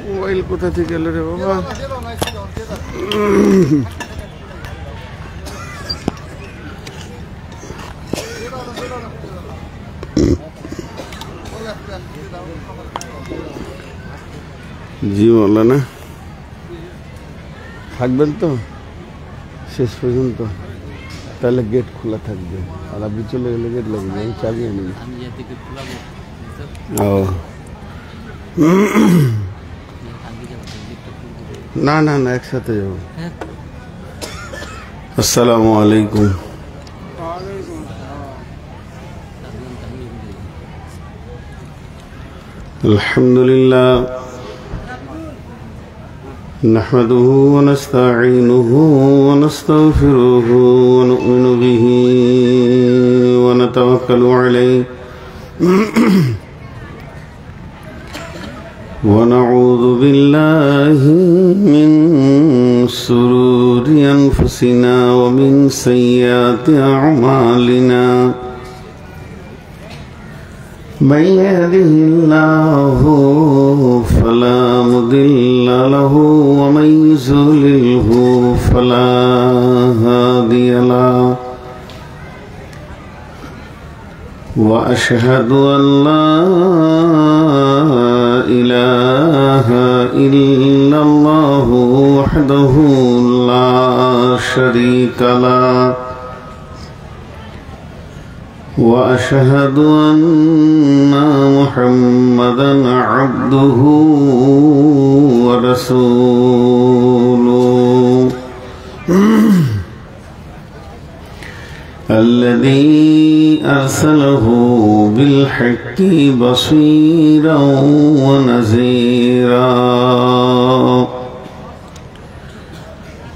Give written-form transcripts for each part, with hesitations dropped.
Mobile কোথা থেকে এলো রে বাবা? জি মৌলানা থাকবেন তো শেষ পর্যন্ত? তাহলে গেট খোলা থাকবে, আর আপনি চলে গেলে গেট লাগবে, আমি চাবি আনি। ও না না না, একসাথে যাবো। আসসালামু আলাইকুম। আলহামদুলিল্লাহ نحمده ونستعينه ونستغفره ونؤمن به ونتوكل عليه ونعوذ بالله من شرور أنفسنا ومن سيئات أعمالنا من يهده الله فلا مضل له ومن يضلله فلا هادي له وأشهد أن لا إله إلا الله وحده لا شريك له وأشهد أن محمدا عبده ورسوله الذي أرسله بالحق بصيرا ونذيرا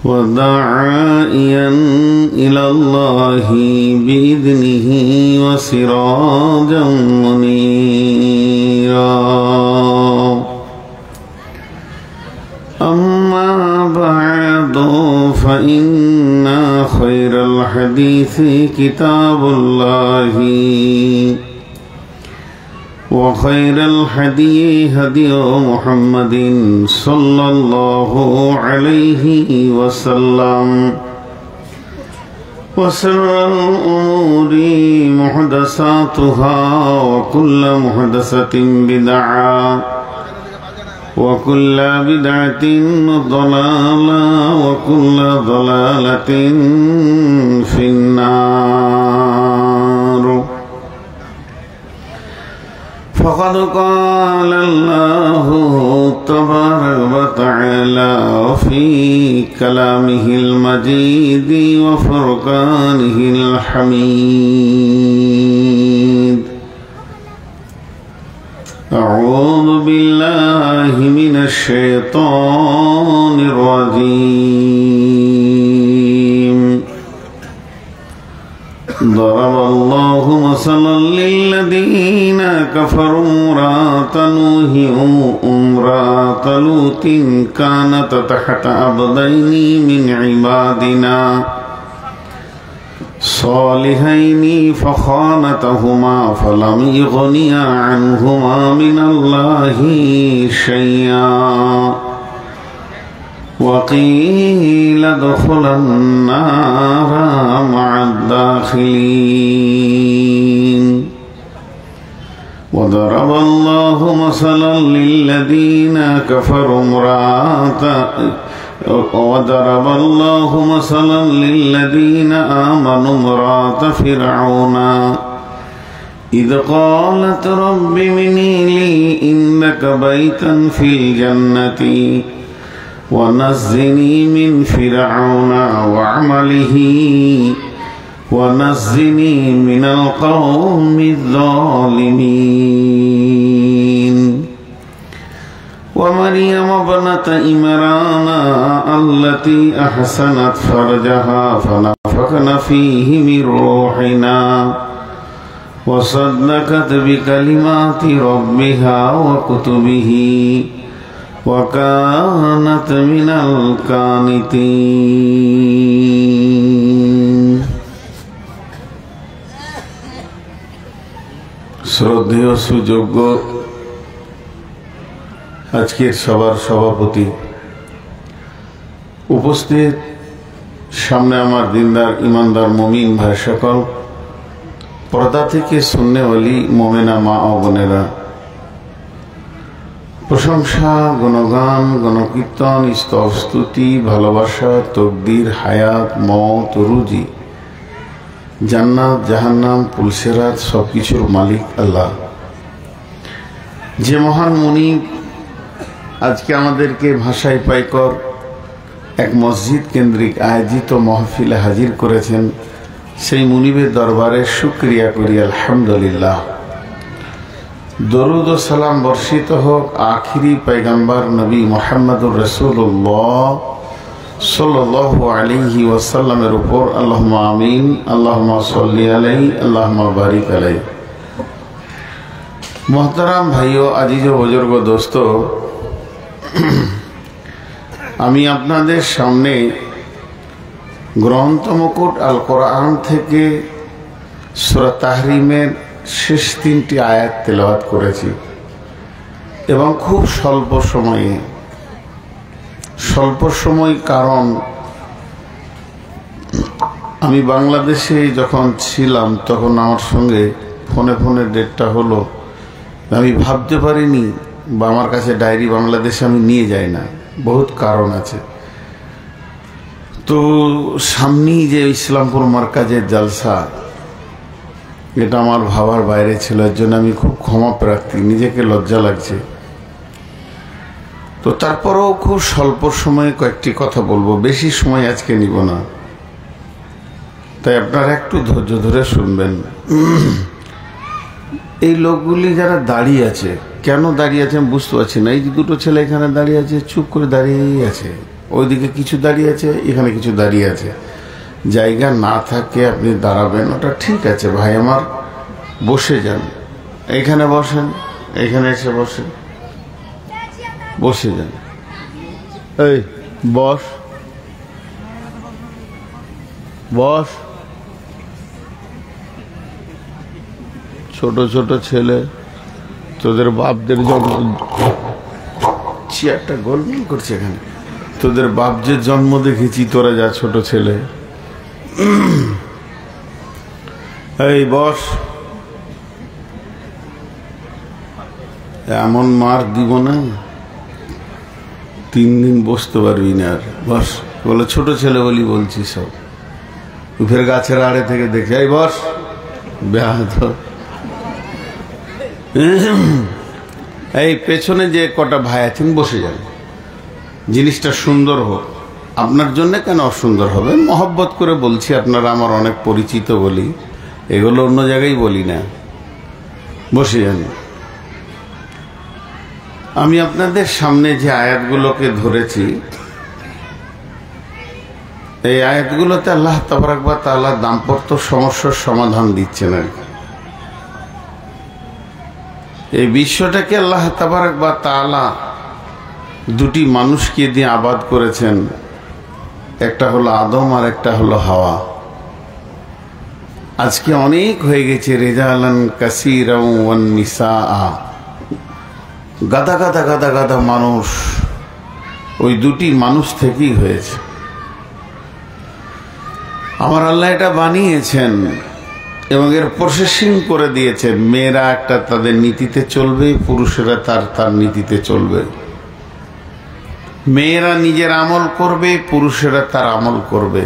وداعيا إلى الله بإذنه وسراجا منيرا أما بعد فإن خير الحديث كتاب الله وخير الهدي هدي محمد صلى الله عليه وسلم وشر الأمور محدثاتها وكل محدثة بدعة وكل بدعة ضلالة وكل ضلالة في النار. فقد قال الله تبارك وتعالى في كلامه المجيد وفرقانه الحميد: أعوذ بالله من الشيطان الرجيم. ضرب الله مثلا للذين كفروا امرأة نوح وامرأة لوط كانتا تحت عبدين من عبادنا صالحين فخانتهما فلم يغنيا عنهما من الله شيئا وقيل ادخلا النار مع الداخلين. وضرب الله مثلا للذين كفروا وضرب الله مثلا للذين آمنوا امرأة فرعون إذ قالت رب ابني لي إنك بيتا في الجنة ونجني من فرعون وعمله ونجني من القوم الظالمين. ومريم ابنة عمران التي أحسنت فرجها فنفخنا فيه من روحنا وصدقت بكلمات ربها وكتبه وكانت من القانتين. শ্রদ্ধেয় সুযোগ্য আজকের সবার সভাপতি, উপস্থিত সামনে আমার দিনদার ইমানদার মুমিন ভাই সকল, পর্দা থেকে সুন্নেওয়ালি মোমেনা মা ও বোনেরা, প্রশংসা, গুণগান, গণকীর্তন, স্তবস্তুতি, ভালোবাসা, তকদির, হায়াত, মওত, রুজি, জান্নাত, জাহান্নাম, পুলসেরাত, সবকিছুর মালিক আল্লাহ। যে মহান মুনিব আজকে আমাদেরকে ভাষায় পাইকর এক মসজিদ কেন্দ্রিক আয়োজিত মাহফিলে হাজির করেছেন, সেই মুনিবের দরবারে শুকরিয়া করি আলহামদুলিল্লাহ। দরুদ ও সালাম বর্ষিত হোক আখিরি পয়গম্বর নবী মুহাম্মদুর রাসূলুল্লাহ সাল্লাল্লাহু আলাইহি ওয়াসাল্লামের উপর। আল্লাহুম্মা আমিন। আল্লাহুম্মা সাল্লি আলাইহি, আল্লাহুম্মা বারিক আলাইহি। মোহতারাম ভাইও, আজিজ ও বুজুর্গ দোস্ত, আমি আপনাদের সামনে গ্রন্থ মুকুট আল কোরআন থেকে সূরা তাহরিমের শেষ 3টি আয়াত তেলাওয়াত করেছি এবং খুব স্বল্প সময়, কারণ আমি বাংলাদেশে যখন ছিলাম তখন আমার সঙ্গে ফোনে ডেটটা হলো, আমি ভাবতে পারিনি, বা আমার কাছে ডায়েরি বাংলাদেশে আমি নিয়ে যাই না, বহুত কারণ আছে। তো সামনেই যে ইসলামপুর মার্কাজের জালসা, এটা আমার ভাবার বাইরে ছিল, এর জন্য আমি খুব ক্ষমা প্রার্থী, নিজেকে লজ্জা লাগছে। তো তারপরেও খুব স্বল্প সময়ে কয়েকটি কথা বলবো, বেশি সময় আজকে নিব না, তাই আপনারা একটু ধৈর্য ধরে শুনবেন। এই লোকগুলি যারা দাঁড়িয়ে আছে, কেন দাঁড়িয়ে আছে আমি বুঝতে পারছি না। এই যে দুটো ছেলে এখানে দাঁড়িয়ে আছে, চুপ করে দাঁড়িয়েই আছে, ওইদিকে কিছু দাঁড়িয়ে আছে, এখানে কিছু দাঁড়িয়ে আছে। জায়গা না থাকে আপনি দাঁড়াবেন, ওটা ঠিক আছে ভাই আমার, বসে যান, এইখানে বসেন, এইখানে এসে বসে যান। এই বস, ছোট ছোট ছেলে, তোদের বাপদের জন্ম, চেয়ারটা গোলমাল করছে এখানে, তোদের বাপ যে জন্ম দেখেছি, তোরা যা ছোট ছেলে, এই বস, এমন মার দিব না 3 দিন বসতে পারবি না আর। বস বলে ছোট ছেলে বলি বলছি সব, ফের গাছের আড়ে থেকে দেখে, এই বস, বেয়াদব। এই পেছনে যে কটা ভাই আছেন বসে যান, জিনিসটা সুন্দর হোক, আপনার জন্য কেন অসুন্দর হবে, মহব্বত করে বলছি, আপনারা আমার অনেক পরিচিত বলি, এগুলো অন্য জায়গায় বলি না, বসে যান। আমি আপনাদের সামনে যে আয়াতগুলোকে ধরেছি, এই আয়াতগুলোতে আল্লাহ তাবারাক ওয়া তাআলা দাম্পত্য সমস্যার সমাধান দিচ্ছেন আর কি। এই বিশ্বটাকে আল্লাহ তাবারাক ওয়া তাআলা দুটি মানুষকে দিয়ে আবাদ করেছেন, একটা হলো আদম আর একটা হলো হাওয়া। আজকে অনেক হয়ে গেছে রিজালান কাসীরান ওয়ান নিসাআ, গাদা মানুষ, ওই দুটি মানুষ থেকেই হয়েছে। আমার আল্লাহ এটা বানিয়েছেন এবং এর প্রসেসিং করে দিয়েছেন। মেয়েরা একটা তাদের নীতিতে চলবে, পুরুষেরা তার নীতিতে চলবে। মেয়েরা নিজের আমল করবে, পুরুষেরা তার আমল করবে।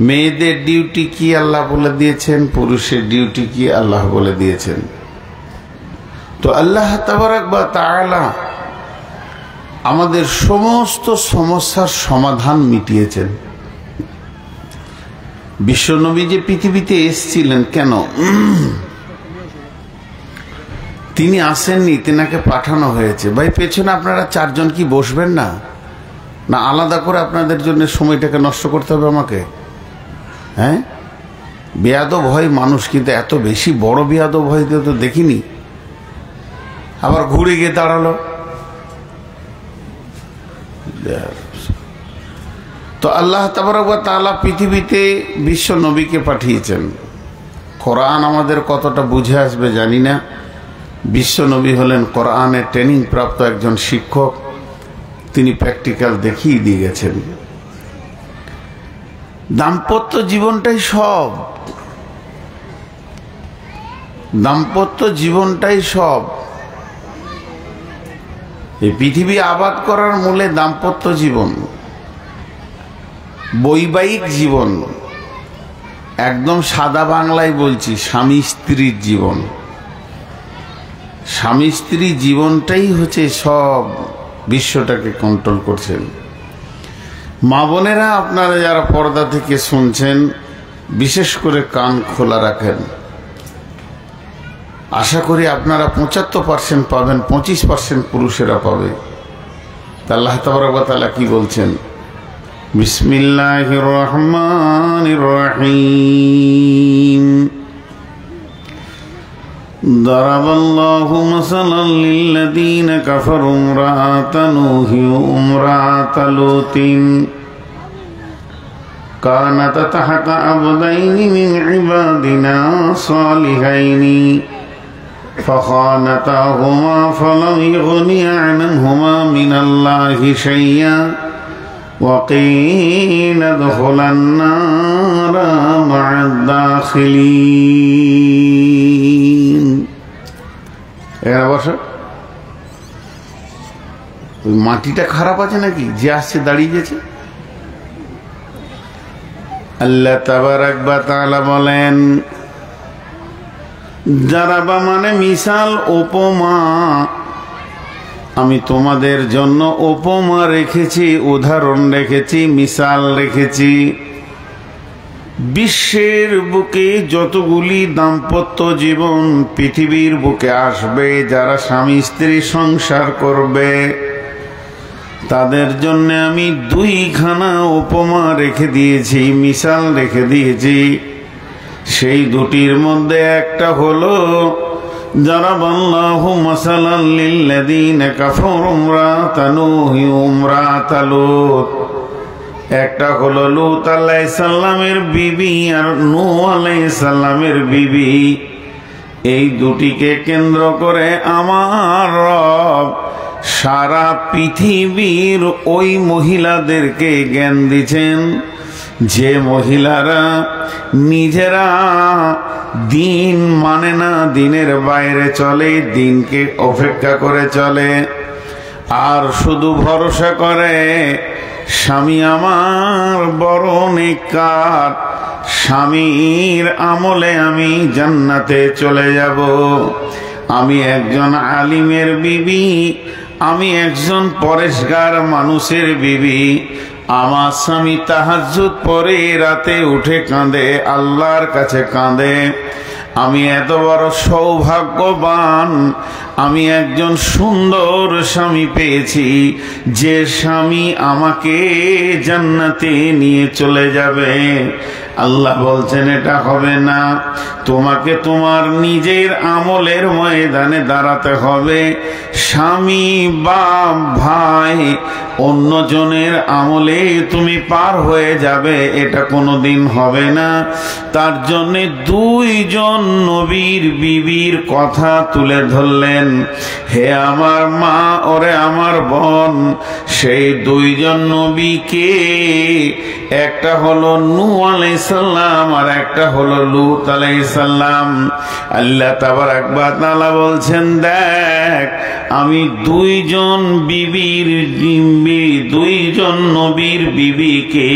মেয়েদের ডিউটি কি আল্লাহ বলে দিয়েছেন, পুরুষের ডিউটি কি আল্লাহ বলে দিয়েছেন। তো আল্লাহ তাবারাক ওয়া তাআলা আমাদের সমস্ত সমস্যার সমাধান মিটিয়েছেন। বিশ্বনবী যে পৃথিবীতে এসেছিলেন কেন, তিনি আসেননি, তেনাকে পাঠানো হয়েছে। ভাই পেছনে আপনারা 4 জন কি বসবেন না, না আলাদা করে আপনাদের জন্য সময়টাকে নষ্ট করতে হবে আমাকে? হ্যাঁ, বেয়াদব হয় মানুষ, কিন্তু এত বেশি বড় বেয়াদব হয় তো দেখিনি। আবার ঘুরে গিয়ে দাঁড়ালো। তো আল্লাহ তাবারক ওয়া তাআলা পৃথিবীতে বিশ্ব নবীকে পাঠিয়েছেন। কোরআন আমাদের কতটা বুঝে আসবে জানি না, বিশ্বনবী হলেন কোরআনের ট্রেনিং প্রাপ্ত একজন শিক্ষক, তিনি প্র্যাকটিক্যাল দেখিয়ে দিয়ে গেছেন। দাম্পত্য জীবনটাই সব, দাম্পত্য জীবনটাই সব। এই পৃথিবী আবাদ করার মূলে দাম্পত্য জীবন, বৈবাহিক জীবন, একদম সাদা বাংলায় বলছি, স্বামী স্ত্রীর জীবন। স্বামী স্ত্রী জীবনটাই হচ্ছে সব, বিশ্বটাকে কন্ট্রোল করছেন। মা বোনেরা, আপনারা যারা পর্দা থেকে শুনছেন, বিশেষ করে কান খোলা রাখেন। আশা করি আপনারা 75% পাবেন, 25% পুরুষেরা পাবে। আল্লাহ তাবারক ওয়া তাআলা কি বলছেন? বিসমিল্লাহির রহমানির রহিম। দারাবাল্লাহু মাসালান লিল্লাযীনা কাফারু ইমরাআতা নূহি ওয়া ইমরাআতা লূতিন কানাতা তাহতা আবদাইনি মিন ইবাদিনা সালিহাইনি فخانتاهما فلم يغنيا عنهما من الله شيئا وقيل ادخلا النار مع الداخلين। এরা বসো, ওই মাটিটা খারাপ আছে নাকি যে আসছে দাঁড়িয়ে গেছে? আল্লাহ তাবারক ওয়া তাআলা বলেন, যারাবা মানে মিসাল, উপমা। আমি তোমাদের জন্য উপমা রেখেছি, উদাহরণ রেখেছি, মিসাল রেখেছি। বিশ্বের বুকে যতগুলি দাম্পত্য জীবন পৃথিবীর বুকে আসবে, যারা স্বামী স্ত্রী সংসার করবে, তাদের জন্য আমি দুইখানা উপমা রেখে দিয়েছি, মিসাল রেখে দিয়েছি। সেই দুটির মধ্যে একটা হলো যারাবাল্লাহু মাসালান লিল্লাযীনা কাফারু ইমরাআতা নূহি ওয়া ইমরাআতা লূত। একটা হলো লূত আলাইহিস সালামের বিবি আর নূহ আলাইহিস সালামের বিবি। এই দুটিকে কেন্দ্র করে আমার রব সারা পৃথিবীর ওই মহিলাদেরকে জ্ঞান দিয়েছেন, যে মহিলারা নিজেরা দিন মানে না, দিনের বাইরে চলে, দিনকে অপেক্ষা করে চলে, আর শুধু ভরসা করে স্বামী আমার বড় নেককার, স্বামীর আমলে আমি জান্নাতে চলে যাব। আমি একজন আলিমের বিবি, আমি একজন পরেশগার মানুষের বিবি। আমার স্বামী তাহাজ্জুদ পড়ে রাতে উঠে কাঁদে, আল্লাহর কাছে কাঁদে। আমি এত বড় সৌভাগ্যবান, আমি একজন সুন্দর স্বামী পেয়েছি, যে স্বামী আমাকে জান্নাতে নিয়ে চলে যাবে। আল্লাহ বলছেন এটা হবে না, তোমাকে তোমার নিজের আমলের ময়দানে দাঁড়াতে হবে। স্বামী, বাপ, ভাই, অন্যজনের আমলে তুমি পার হয়ে যাবে, এটা কোনোদিন হবে না। তার জন্য দুইজন নবীর বিবির কথা তুলে ধরলেন। হে আমার মা, ওরে আমার বোন, সেই দুইজন নবীকে, একটা হলো নূহ আলাইহিস সালাম আর একটা হলো লূত আলাইহিস সালাম। আল্লাহ তাবারক ওয়া তাআলা বলছেন, দেখ আমি দুইজন নবীর বিবিকে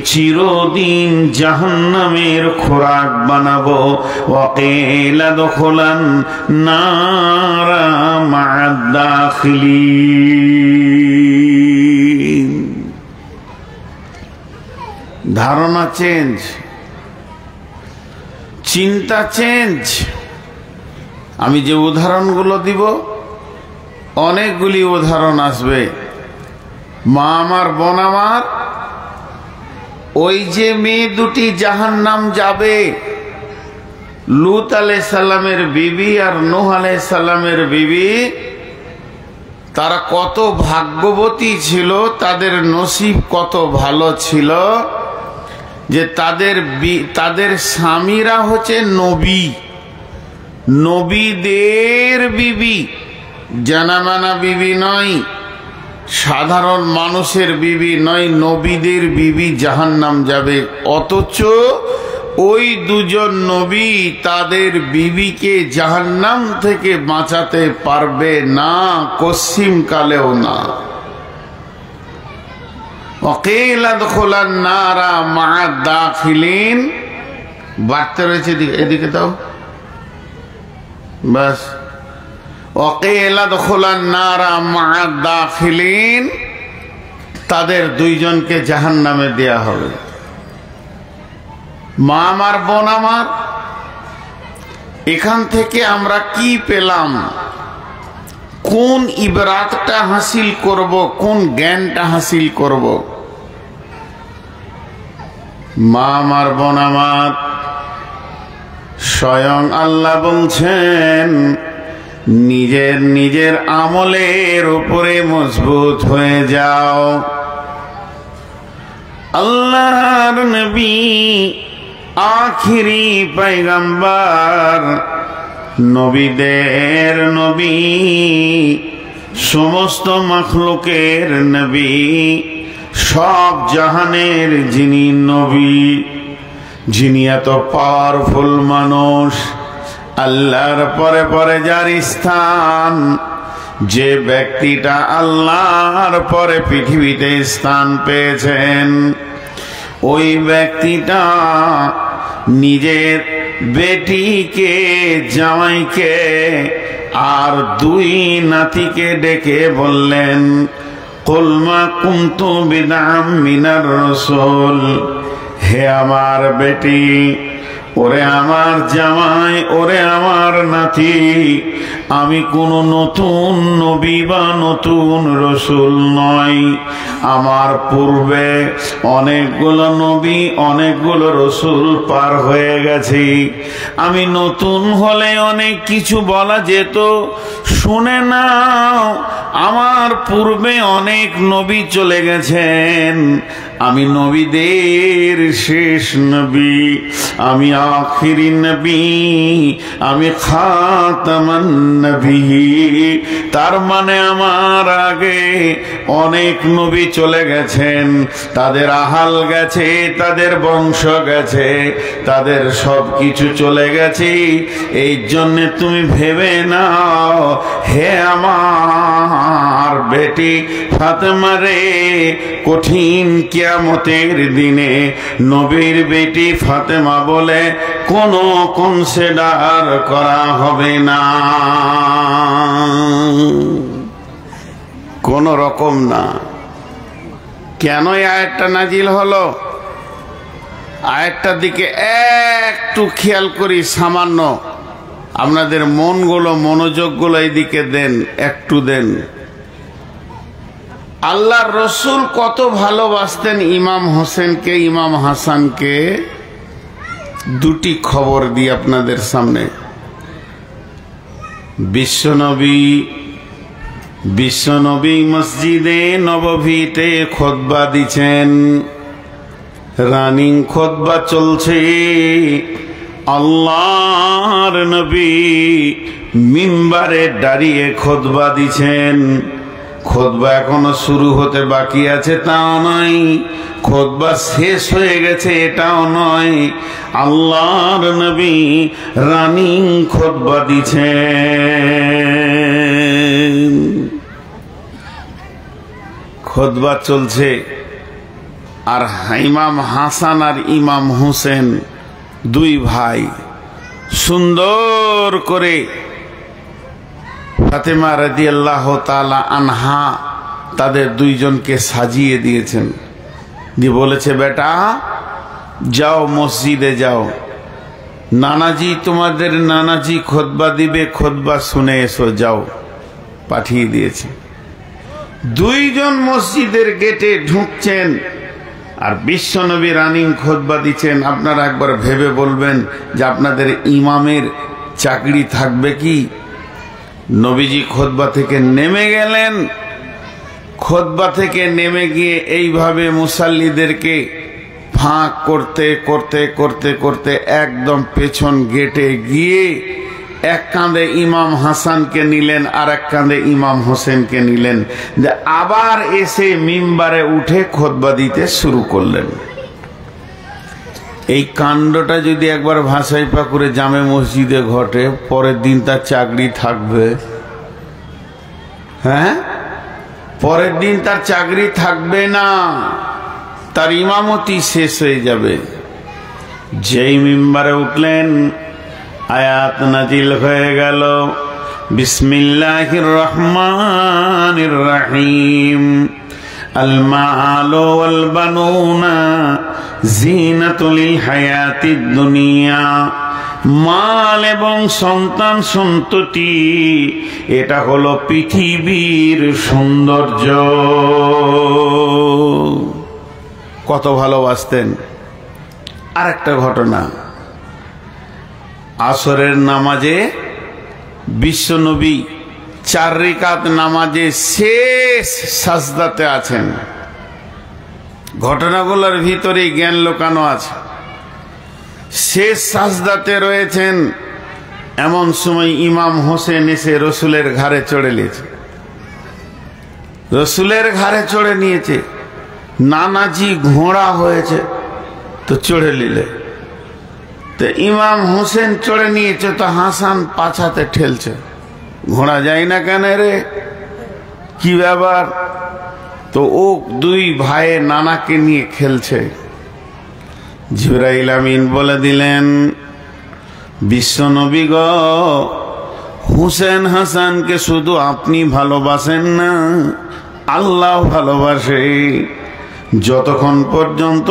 চিরদিন জাহান্নামের খোরাক বানাবো। ওয়াকিলা দুখুলান নারা মা'আদ দাখিলিন। ধারণা চেঞ্জ, চিন্তা চেঞ্জ। আমি যে উদাহরণগুলো দিব, অনেকগুলি উদাহরণ আসবে। মা আমার, বোন আমার, ওই যে মেয়ে দুটি জাহান্নাম যাবে, লূত আলাইহিস সালামের বিবি আর নূহ আলাইহিস সালামের বিবি, তারা কত ভাগ্যবতী ছিল, তাদের নসিব কত ভালো ছিল যে তাদের স্বামীরা হচ্ছে নবী, নবীদের বিবি, জানামানা বিবি নয়, সাধারণ মানুষের বিবি নয়, নবীদের বিবি জাহান্নাম যাবে। অথচ ওই দুজন নবী তাদের বিবিকে জাহান্নাম থেকে বাঁচাতে পারবে না, কসিম কালেও না। ওয়াকিল আদখুলান নারা মা'আ দাখিলিন, বাড়তে রয়েছে এদিকে দাও বাস। ওয়াকিল আদখুলান নারা মা'আ দাখিলিন, তাদের দুইজনকে জাহান্নামে দেয়া হবে। মা আমার, বোন আমার, এখান থেকে আমরা কি পেলাম? কোন ইবরাতটা হাসিল করব, কোন জ্ঞানটা হাসিল করব? মা আমার, বোন আমার, স্বয়ং আল্লাহ বলছেন নিজের নিজের আমলের উপরে মজবুত হয়ে যাও। আল্লাহর নবী আখিরি পয়গম্বর, নবীদের নবী, সমস্ত মাখলুকের নবী, সব জাহানের যিনি নবী, যিনি এত পাওয়ারফুল মানুষ, আল্লাহর পরে পরে যার স্থান, যে ব্যক্তিটা আল্লাহর পরে পৃথিবীতে স্থান পেয়েছেন, ওই ব্যক্তিটা নিজের বেটিকে, জামাইকে আর দুই নাতিকে ডেকে বললেন, কুল মা কুনতু বিদআম মিনার রাসূল, হে আমার বেটি, ওরে আমার জামাই, ওরে আমার নাতি, আমি কোন নতুন নবী বা নতুন রসুল নই। আমার পূর্বে অনেকগুলো নবী, অনেকগুলো রসুল পার হয়ে গেছি। আমি নতুন হলে অনেক কিছু বলা যেত, শুনে নাও, আমার পূর্বে অনেক নবী চলে গেছেন, আমি নবীদের শেষ নবী, আমি আখিরি নবী, আমি খাতামান নবী। তার মানে আমার আগে অনেক নবী চলে গেছেন, তাদের আহাল গেছে, তাদের বংশ গেছে, তাদের সব কিছু চলে গেছে। এই জন্যে তুমি ভেবে নাও, হে আমার বেটি ফাতেমা রে, কঠিন কিয়ামতের দিনে নবীর বেটি ফাতেমা বলে কোনো কনসিডার করা হবে না, কোন রকম না। কেন এই আয়াতটা নাজিল হলো? আয়াতটার দিকে একটু খেয়াল করি, সামান্য আপনাদের মনগুলো, মনোযোগগুলো এইদিকে দেন, একটু দেন। আল্লাহর রসুল কত ভালোবাসতেন ইমাম হোসেনকে, ইমাম হাসানকে। দুটি খবর দিই আপনাদের সামনে। বিশ্বনবী মসজিদে নববীতে খুতবা দিচ্ছেন, রানিং খুতবা চলছে। আল্লাহর নবী মিম্বারে দাঁড়িয়ে খুতবা দিচ্ছেন। খুতবা এখনো শুরু হতে বাকি আছে তাও নয়, খুতবা শেষ হয়ে গেছে এটাও নয়, আল্লাহর নবী রানিং খুতবা দিচ্ছেন। খুতবা চলছে, আর ইমাম হাসান আর ইমাম হোসেন দুই ভাই সুন্দর করে ফাতেমা রাদিয়াল্লাহু তাআলা আনহা তাদের দুইজনকে সাজিয়ে দিয়েছেন, দিয়ে বলেছে, বেটা যাও মসজিদে যাও, নানাজি তোমাদের নানাজি খুতবা দিবে, খুতবা শুনে এসো, যাও। পাঠিয়ে দিয়েছে। দুইজন মসজিদের গেটে ঢুকছেন, আর বিশ্বনবী রানিং খুতবা দিচ্ছেন। আপনারা একবার ভেবে বলবেন যে আপনাদের ইমামের চাকরি থাকবে কি? নবীজি খুতবা থেকে নেমে গেলেন, খুতবা থেকে নেমে গিয়ে এইভাবে মুসাল্লিদেরকে ফাঁক করতে করতে করতে করতে একদম পেছন গেটে গিয়ে এক কাঁধে ইমাম হাসানকে নিলেন আর এক কাঁধে ইমাম হোসেনকে নিলেন, যে আবার এসে মিম্বারে উঠে খুতবা দিতে শুরু করলেন। এই কাণ্ডটা যদি একবার ভাষাই পাকুড়ে জামে মসজিদে ঘটে, পরের দিন তার চাকরি থাকবে? হ্যাঁ, পরের দিন তার চাকরি থাকবে না, তার ইমামতি শেষ হয়ে যাবে। যেই মিম্বারে উঠলেন আয়াত নাজিল হয়ে গেল, বিসমিল্লাহির রহমানির রহিম, আল মালু ওয়াল বানুনা জিনাতুল হায়াতিদ দুনিয়া। মাল এবং সন্তান সন্ততি এটা হলো পৃথিবীর সৌন্দর্য। কত ভালোবাসতেন। আরেকটা ঘটনা, আসরের নামাজে বিশ্বনবী 4 রাকাত নামাজে শেষ সাজদাতে আছেন। ঘটনাগুলোর ভিতরে জ্ঞান লুকানো আছে। শেষ সাজদাতে রয়েছেন, এমন সময় ইমাম হোসেন এসে রসুলের ঘাড়ে চড়ে নিয়েছে। রসুলের ঘাড়ে চড়ে নিয়েছে, নানাজি ঘোড়া হয়েছে তো চড়ে নিলে, তো ইমাম হোসেন চড়ে নিয়েছে তো হাসান পাছাতে ঠেলছে, ঘোড়া যায় না কেন রে, কি ব্যাপার? তো ও দুই ভাইয়ে নানাকে নিয়ে খেলছে। জিবরাইল আমিন বলে দিলেন, বিশ্বনবী গো, হুসেন হাসানকে শুধু আপনি ভালোবাসেন না, আল্লাহ ভালোবাসে। যতক্ষণ পর্যন্ত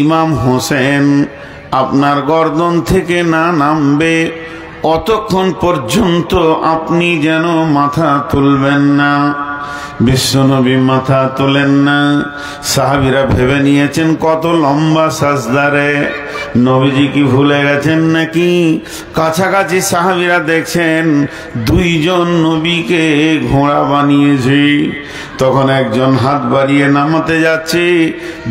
ইমাম হোসেন আপনার গর্দন থেকে না নামবে, অতক্ষণ পর্যন্ত আপনি যেন মাথা তুলবেন না। বিশ্বনবী মাথা তোলেন না। সাহাবীরা ভেবে নিয়েছেন কত লম্বা সাজদারে, নবীজি কি ভুলে গেছেন নাকি? কাছাকাছি সাহাবীরা দেখছেন 2 জন নবীকে ঘোড়া বানিয়েছে। তখন একজন হাত বাড়িয়ে নামাতে যাচ্ছে,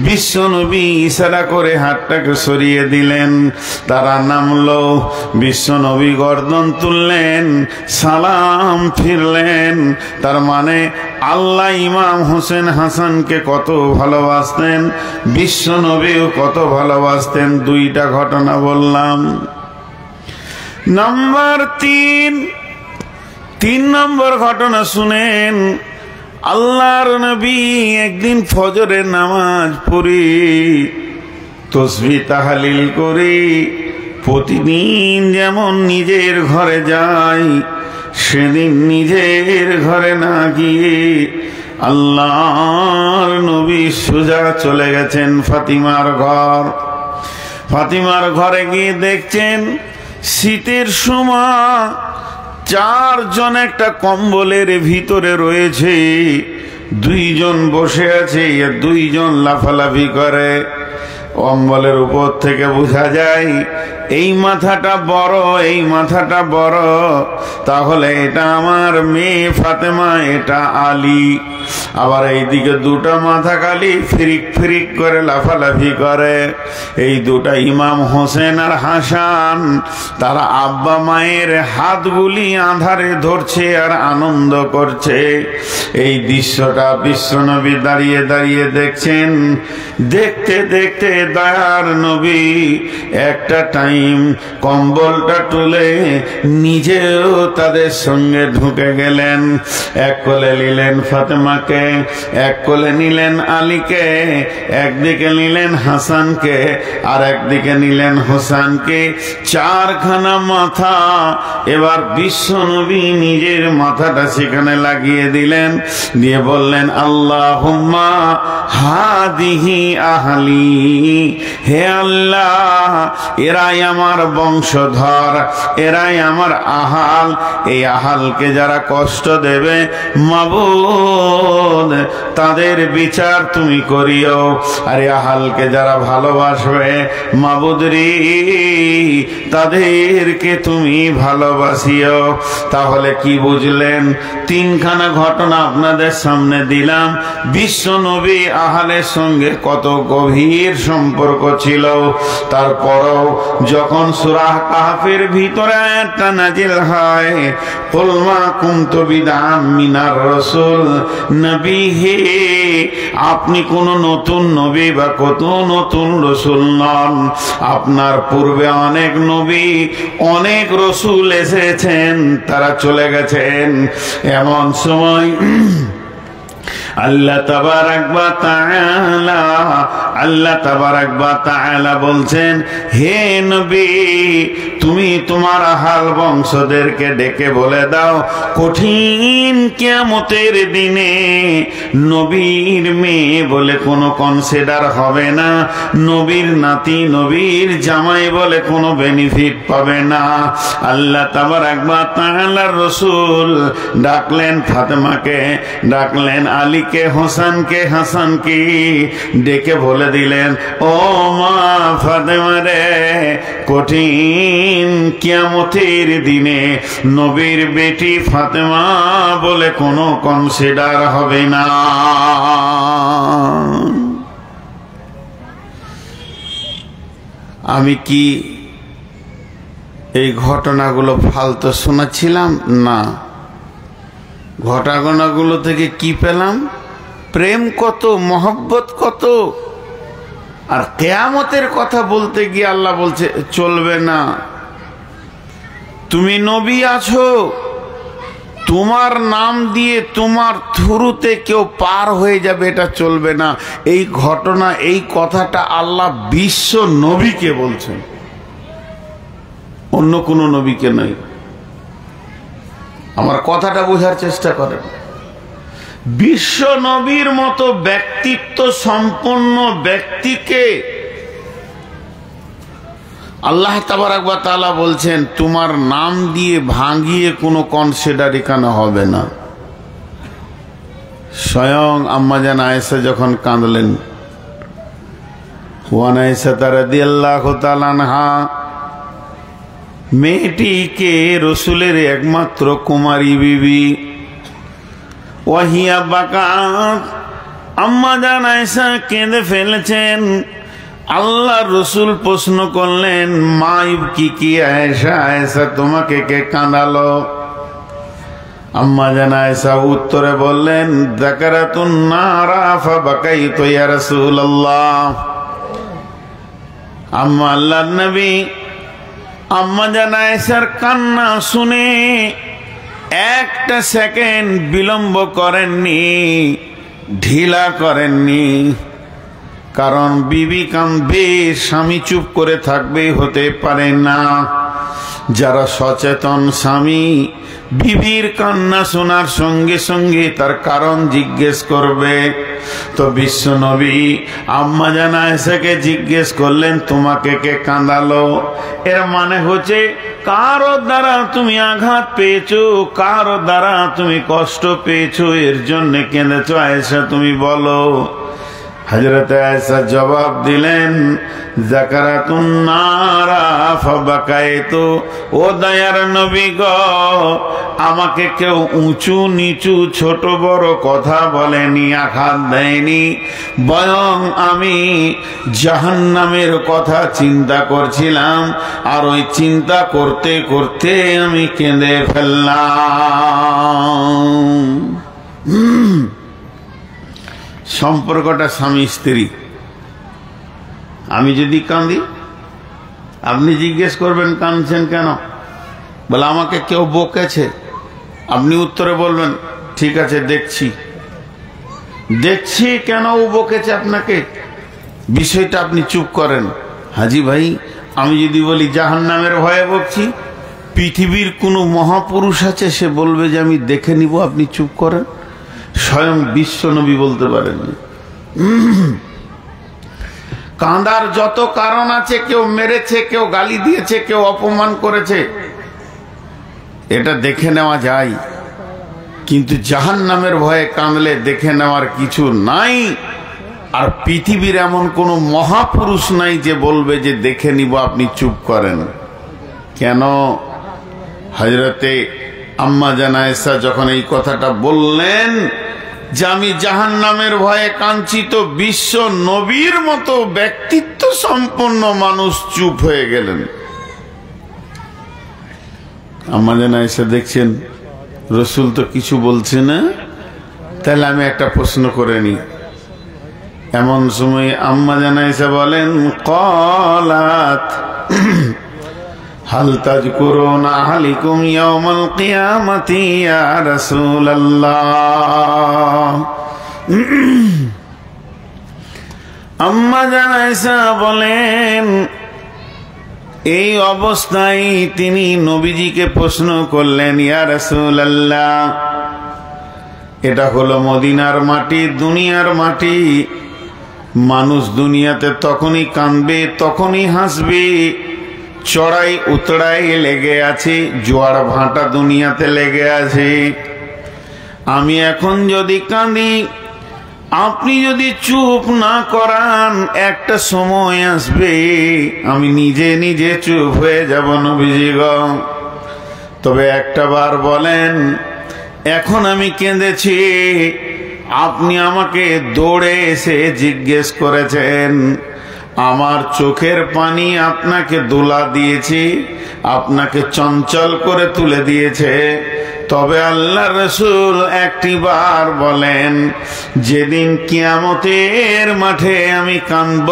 বিশ্বনবী ইশারা করে হাতটাকে সরিয়ে দিলেন। তারা নামলো, বিশ্বনবী গর্দন তুললেন, সালাম ফিরলেন। তার মানে আল্লাহ ইমাম হোসেন হাসানকে কত ভালোবাসতেন, বিশ্বনবীও কত ভালোবাসতেন। 2টা ঘটনা বললাম। নাম্বার 3 নম্বর ঘটনা শুনেন। আল্লাহর নবী একদিন ফজরের নামাজ পড়ে তাসবিহ তাহলিল করে প্রতিদিন যেমন নিজের ঘরে যায়, সেদিন নিজের ঘরে না গিয়ে আল্লাহর নবী সোজা চলে গেছেন ফাতিমার ঘর। ফাতিমার ঘরে গিয়ে দেখছেন শীতের সময় 4 জন একটা কম্বলের ভিতরে রয়েছে, 2 জন বসে আছে, 2 জন লাফালাফি করে। কম্বলের উপর থেকে বোঝা যায় এই মাথাটা বড়, এই মাথাটা বড়, তাহলে এটা আমার মেয়ে ফাতেমা, এটা আলী। আবার এইদিকে 2টা মাথা খালি ফিরিক ফিরিক করে লাফালাফি করে। এই 2টা ইমাম হোসেন আর হাসান, তারা আব্বা মায়ের হাতগুলি আঁধারে ধরছে আর আনন্দ করছে। এই দৃশ্যটা বিশ্বনবী দাঁড়িয়ে দাঁড়িয়ে দেখছেন। দেখতে দেখতে দয়ার নবী একটা টাইম কম্বলটা তুলে নিজেও তাদের সঙ্গে ঢুকে গেলেন। এক কোলে নিলেন ফাতেমাকে, এক কোলে নিলেন আলীকে, একদিকে নিলেন হাসানকে আর একদিকে নিলেন হোসেনকে। 4খানা মাথা। এবার বিশ্বনবী নিজের মাথাটা সেখানে লাগিয়ে দিলেন, দিয়ে বললেন, আল্লাহুম্মা হাদিহি আহলি, হে আল্লাহ, এরাই আমার বংশধর, এরাই আমার আহাল। এই আহালকে যারা কষ্ট দেবে, মাবুদ মাবুদ তাদের বিচার তুমি করিও। আরে আহালকে যারা ভালোবাসবে মাবুদ রে তাদেরকে তুমি ভালোবাসিও। তাহলে কি বুঝলেন? তিনখানা ঘটনা আপনাদের সামনে দিলাম। বিশ্ব নবী আহালের সঙ্গে কত গভীর সম্পর্ক ছিল। তারপরও যখন সূরা কাহফের ভিতরে একটা নাজিল হয়, কুল মা কুনতু বিদআম মিনার রাসূল, নবী হে আপনি কোন নতুন নবী বা কত নতুন রাসূল নন। আপনার পূর্বে অনেক নবী অনেক রাসূল এসেছেন, তারা চলে গেছেন। এমন সময় আল্লাহ তাবারাক ওয়া তাআলা বলছেন, হে নবী তুমি তোমার আহাল বংশদেরকে ডেকে বলে দাও, কঠিন কিয়ামতের দিনে নবীর মেয়ে বলে কোনো কনসিডার হবে না, নবীর নাতি নবীর জামাই বলে কোনো বেনিফিট পাবে না। আল্লাহ তাবারাক ওয়া তাআলার রাসূল ডাকলেন ফাতেমাকে, ডাকলেন আলীকে, হোসেনকে, হাসানকে ডেকে বলে দিলেন, ও মা ফাতেমা রে, কঠিন কিয়ামতের দিনে নবীর বেটি ফাতেমা বলে কোনো কনসিডার হবে না। আমি কি এই ঘটনাগুলো ফালতু শোনাচ্ছিলাম? না, ঘটনাগুলো থেকে কি পেলাম? প্রেম কত, মহব্বত কত। আর কিয়ামতের কথা বলতে গিয়ে আল্লাহ বলছে চলবে না। তুমি নবী আছো, তোমার নাম দিয়ে তোমার থ্রুতে কেউ পার হয়ে যাবে, এটা চলবে না। এই ঘটনা, এই কথাটা আল্লাহ বিশ্ব নবীকে বলছেন, অন্য কোনো নবীকে নয়। আমার কথাটা বোঝার চেষ্টা করেন। বিশ্ব নবীর মতো ব্যক্তিত্ব সম্পন্ন ব্যক্তিকে আল্লাহ তাবারাক ওয়া তাআলা বলছেন তোমার নাম দিয়ে ভাঙিয়ে কোনো কনসিডার এখানে হবে না। স্বয়ং আম্মা জান আয়েশা যখন কাঁদলেন, ওয়ান আয়েশা রাদিয়াল্লাহু তাআলা আনহা মেয়েটিকে রসুলের একমাত্র কুমারী বিবি, ওয়াহিয়া বাকাত, আম্মা জান আয়েশা কেঁদে ফেলেছেন। আল্লাহ রসুল প্রশ্ন করলেন, মা ইবকি আয়েশা, আয়েশা তোমাকে কে কাঁদালো? আম্মা জান আয়েশা উত্তরে বললেন, যাকারাতুন নারা ফাবাকাইতু ইয়া রাসূলুল্লাহ। আম্মা আল্লাহর নবী আম্মা জান আয়েশার কান্না শুনে একটা সেকেন্ড বিলম্ব করেননি, ঢিলা করেননি। কারণ বিবি কাঁদবে, স্বামী চুপ করে থাকবে হতে পারে না। যারা সচেতন স্বামী বিবির কান্না শোনার সঙ্গে সঙ্গে তার কারণ জিজ্ঞেস করবে। তো বিশ্ব নবী আম্মা জান আয়েশাকে জিজ্ঞেস করলেন, তোমাকে কে কাঁদালো? এর মানে হচ্ছে কারো দ্বারা তুমি আঘাত পেয়েছো, কারো দ্বারা তুমি কষ্ট পেয়েছো, এর জন্য কেঁদেছো। আয়েশা তুমি বলো। হযরত আয়েশা জবাব দিলেন, যাকারাতুন নারা ফাবাকাইতু। ও দয়ার নবী গো, আমাকে কেউ উঁচু নিচু ছোট বড় কথা বলেনি, আঘাত দেয়নি, বরং আমি জাহান্নামের কথা চিন্তা করছিলাম। আর ওই চিন্তা করতে করতে আমি কেঁদে ফেললাম। সম্পর্কটা স্বামী স্ত্রী। আমি যদি কাঁদি, আপনি জিজ্ঞেস করবেন কাঁদছেন কেন? বলে আমাকে কেউ বকেছে। আপনি উত্তরে বলবেন, ঠিক আছে দেখছি। দেখছি কেন ও বকেছে আপনাকে, বিষয়টা আপনি চুপ করেন। হাজি ভাই, আমি যদি বলি জাহান্নামের ভয়ে বকছি, পৃথিবীর কোনো মহাপুরুষ আছে সে বলবে যে আমি দেখে নিব, আপনি চুপ করেন? স্বয়ং বিশ্ব নবী বলতে পারেন। কাঁদার যত কারণ আছে, কেউ মেরেছে, কেউ গালি দিয়েছে, কেউ অপমান করেছে, এটা দেখে নেওয়া যায়। কিন্তু জাহান্নামের ভয়ে কাঁদলে দেখে নেওয়ার কিছু নাই। আর পৃথিবীর এমন কোন মহাপুরুষ নাই যে বলবে যে দেখে নিব, আপনি চুপ করেন কেন? হযরতে আম্মা জান আয়েশা যখন এই কথাটা বললেন যে আমি জাহান্নামের ভয়ে কাঁদছি, তো বিশ্ব নবীর মতো ব্যক্তিত্ব সম্পন্ন মানুষ চুপ হয়ে গেলেন। আম্মা জান আয়েশা দেখছেন রসুল তো কিছু বলছে না, তাহলে আমি একটা প্রশ্ন করে নি। এমন সময় আম্মা জান আয়েশা বলেন, ক্বালাত হাল তাযকুরুনা আহলিকুম ইয়াওমাল কিয়ামাতি ইয়া রাসূলুল্লাহ। আম্মা জান আয়েশা বলেন, এই অবস্থায় তিনি নবীজিকে প্রশ্ন করলেন, ইয়া রাসূলুল্লাহ, এটা হলো মদিনার মাটি, দুনিয়ার মাটি। মানুষ দুনিয়াতে তখনই কাঁদবে, তখনই হাসবে, চড়াই উতড়াই লেগে আছে, জোয়ার ভাটা দুনিয়াতে লেগে আছে। আমি এখন যদি কাঁদি, আপনি যদি চুপ না করান, একটা সময় আসবে আমি নিজে নিজে চুপ হয়ে যাব নবীজি গো। তবে একটা বার বলেন, এখন আমি কেঁদেছি, আপনি আমাকে দৌড়ে এসে জিজ্ঞেস করেছেন, আমার চোখের পানি আপনাকে দোলা দিয়েছি, আপনাকে চঞ্চল করে তুলে দিয়েছে। তবে আল্লাহ রসুল একটি বার বলেন, যেদিন কিয়ামতের মাঠে আমি কাঁদব,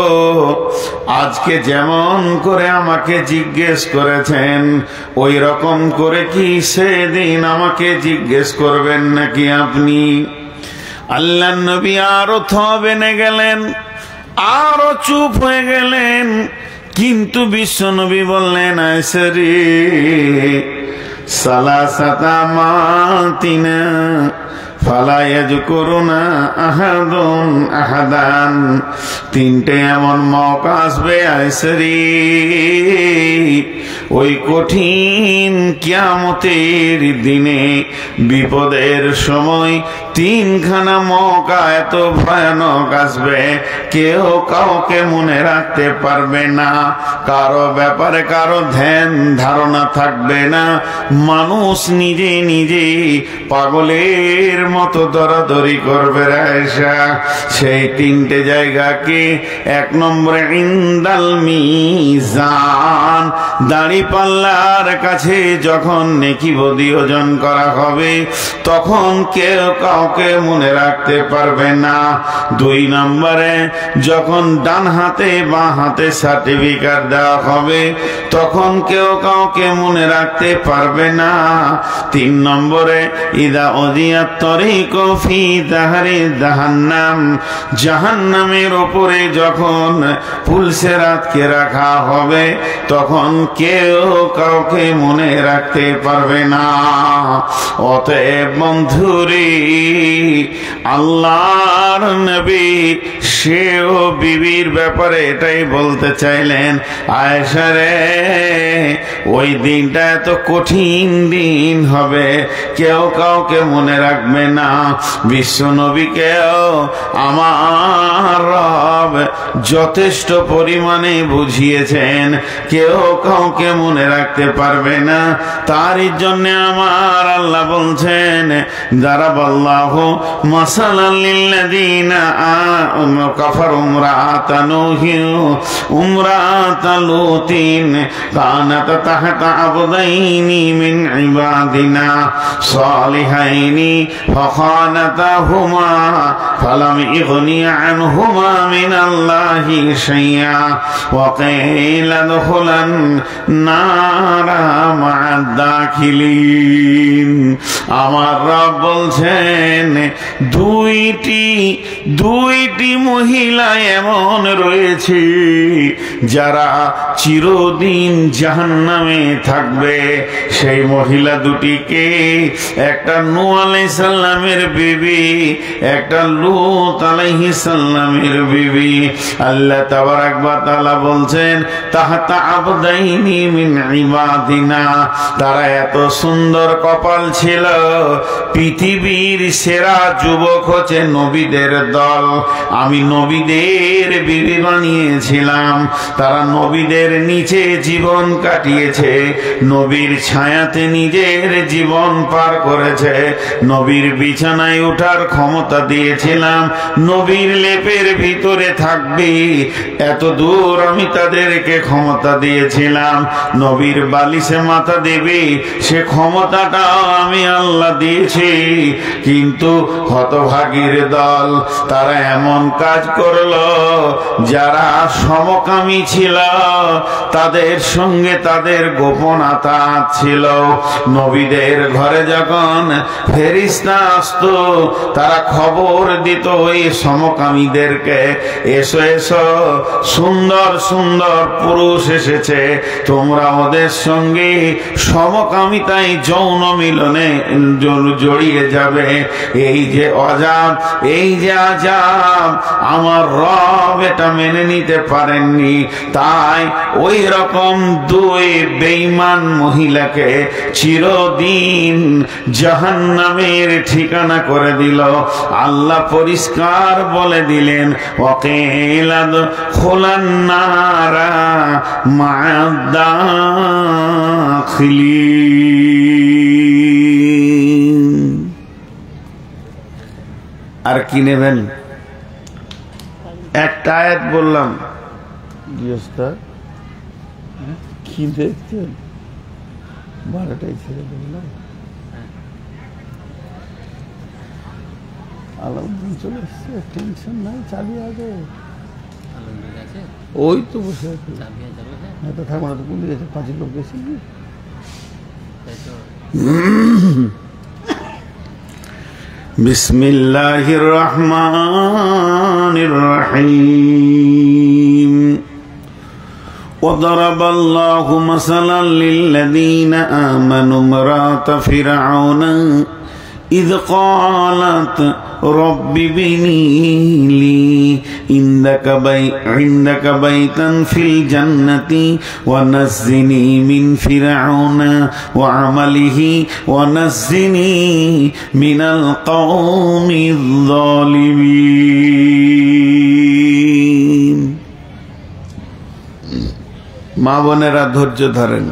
আজকে যেমন করে আমাকে জিজ্ঞেস করেছেন ওই রকম করে কি সেদিন আমাকে জিজ্ঞেস করবেন নাকি আপনি? আল্লাহ নবী আরো থবেনে গেলেন, আরো চুপ হয়ে গেলেন। কিন্তু বিশ্ব নবী বললেন, আয়েশা রে, সালাসাতা মাতিনা ফালা ইয়াযকুরুনা আহাদুন আহাদান। তিনটে এমন মওকা আসবে আয়েশা রে, ওই কঠিন কিয়ামতের দিনে, বিপদের সময় তিনখানা মওকা এত ভয়ানক আসবে, কেউ কাউকে মনে রাখতে পারবে না, কারো ব্যাপারে কারো ধ্যান ধারণা থাকবে না, মানুষ নিজে নিজে পাগলের মতো দরাদরি করবে। আয়েশা, সেই তিনটে জায়গাকে এক নম্বরে ইনদাল মিজান, দাড়ি পাল্লার কাছে যখন নেকি বদি ওজন করা হবে, তখন কেউ কাউকে মনে রাখতে পারবে না। দুই নম্বরে যখন ডান হাতে বাঁ হাতে সার্টিফিকেট দেওয়া হবে, তখন কেউ কাউকে মনে রাখতে পারবে না। তিন নম্বরে ইদা উদিয়াত তরিক ফি দাহরি জাহান্নাম, জাহান্নামের উপরে যখন পুলসেরাতকে রাখা হবে, তখন কেউ কাউকে মনে রাখতে পারবে না। অতএব বন্ধুরে, আল্লাহর নবী সেও বিবির ব্যাপারে এটাই বলতে চাইলেন, আয়েশা রে, ওই দিনটা এত কঠিন দিন হবে, কেউ কাউকে মনে রাখবে না। বিশ্ব নবীকেও আমার রব যথেষ্ট পরিমাণে বুঝিয়েছেন, কেউ কাউকে মনে রাখতে পারবে না। তারই জন্য আমার আল্লাহ বলছেন, দারাবাল্লাহু মাসালাল লিল্লাযিনা কাফারু ইমরাআতা নূহিন ইমরাআতা লূতিন কানাত তাহতা আবদাইনি মিন ইবাদিনা সালিহাইনি ফাখানাতাহুমা ফালাম ইগনিয়া আনহুমা মিনাল্লাহি শাইআ ওয়া কিলা দুখুলান নারা মা'আদ দাখিলিন। আমার রব বলছেন, দুইটি মহিলা এমন রয়েছে যারা চিরদিন জাহান্নামে থাকবে। সেই মহিলা দুটিকে, একটা নূহ আলাইহিস সালামের বিবি, একটা লূত আলাইহিস সালামের বিবি। আল্লাহ তাবারাক ওয়া তাআলা বলছেন, তাহতা আবদাইনি মিন ইবাদিনা, তারা এত সুন্দর কপাল ছিল। পৃথিবীর সেরা যুবক হচ্ছে নবীদের দল। আমি নবীদের বিবি বানিয়েছিলাম, তারা নবীদের নিচে জীবন কাটিয়েছে, নবীর ছায়াতে নিজের জীবন পার করেছে, নবীর বিছানায় ওঠার ক্ষমতা দিয়েছিলাম, নবীর লেপের ভিতরে থাকবে এত দূর আমি তাদেরকে ক্ষমতা দিয়েছিলাম, নবীর বালিশে মাথা দেবে সে ক্ষমতাটাও আমি আল্লাহ দিয়েছি। কিন্তু হতভাগীর দল, তারা এমন কাজ করলো, যারা সমকামী ছিল তাদের সঙ্গে তাদের গোপন আতাত ছিল। নবীদের ঘরে যখন ফেরেশতা আসতো, তারা খবর দিত ওই সমকামীদেরকে, এসো এসো, সুন্দর সুন্দর পুরুষ এসেছে, তোমরা ওদের সঙ্গে সমকামিতায় যৌন মিলনে জড়িয়ে যাবে। এই যে অজাব, এই যে আযাব, আমার রব এটা মেনে নিতে পারেননি, তাই ওই রকম দুই বেঈমান মহিলাকে চিরদিন জাহান্নামের ঠিকানা করে দিল। আল্লাহ পরিষ্কার বলে দিলেন, ওয়াকিলাদ খুলান নারা মা'আদ-দাখিলিন। আর কি নেবেন? একটা আয়াত বললাম, কি দেখছেন? 12টাই ছেড়ে দেখলাম, আলমদিন চলে এসছে, টেনশন নাই, চাবি আগে ওই তো বসে আছে, তো ঠাকুর তো পুলিশ গেছে, 5 লোক গেছে। বিসমিল্লাহির রহমানির রহিম। وضرب الله مثلا للذين آمنوا امرأة فرعون إذ قالت رب ابن لي عندك بيتا في الجنة ونجني من فرعون وعمله ونجني من القوم الظالمين। মা বোনেরা ধৈর্য ধরেন,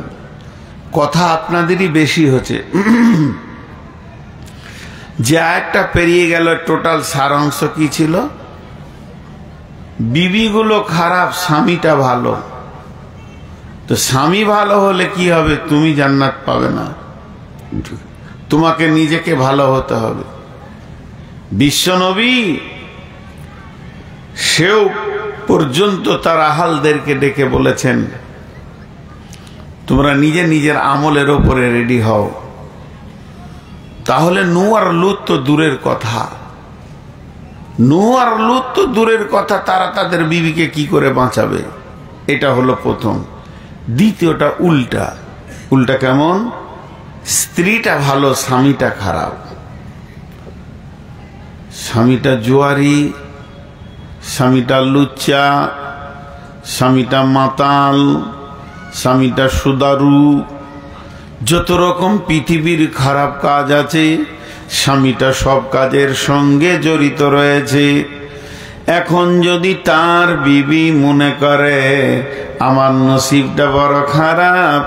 কথা আপনাদেরই বেশি হচ্ছে। যে আয়াতটা পেরিয়ে গেল, টোটাল সারাংশ কি ছিল? বিবিগুলো খারাপ, স্বামীটা ভালো। তো স্বামী ভালো হলে কি হবে? তুমি জান্নাত পাবে না, তোমাকে নিজেকে ভালো হতে হবে। বিশ্বনবী সেও পর্যন্ত তার আহালদেরকে ডেকে বলেছেন, তোমরা নিজে নিজের আমলের ওপরে রেডি হও। তাহলে নূহ আর লূত তো দূরের কথা, নূহ আর লূত তো দূরের কথা, তারা তাদের বিবিকে কি করে বাঁচাবে? এটা হলো প্রথম। দ্বিতীয়টা উল্টা। উল্টা কেমন? স্ত্রীটা ভালো, স্বামীটা খারাপ। স্বামীটা জুয়ারি, স্বামীটা লুচ্চা, স্বামীটা মাতাল, স্বামীটা সুদারু, যত রকম পৃথিবীর খারাপ কাজ আছে, স্বামীটা সব কাজের সঙ্গে জড়িত রয়েছে। এখন যদি তার বিবি মনে করে আমার নসিবটা বড় খারাপ,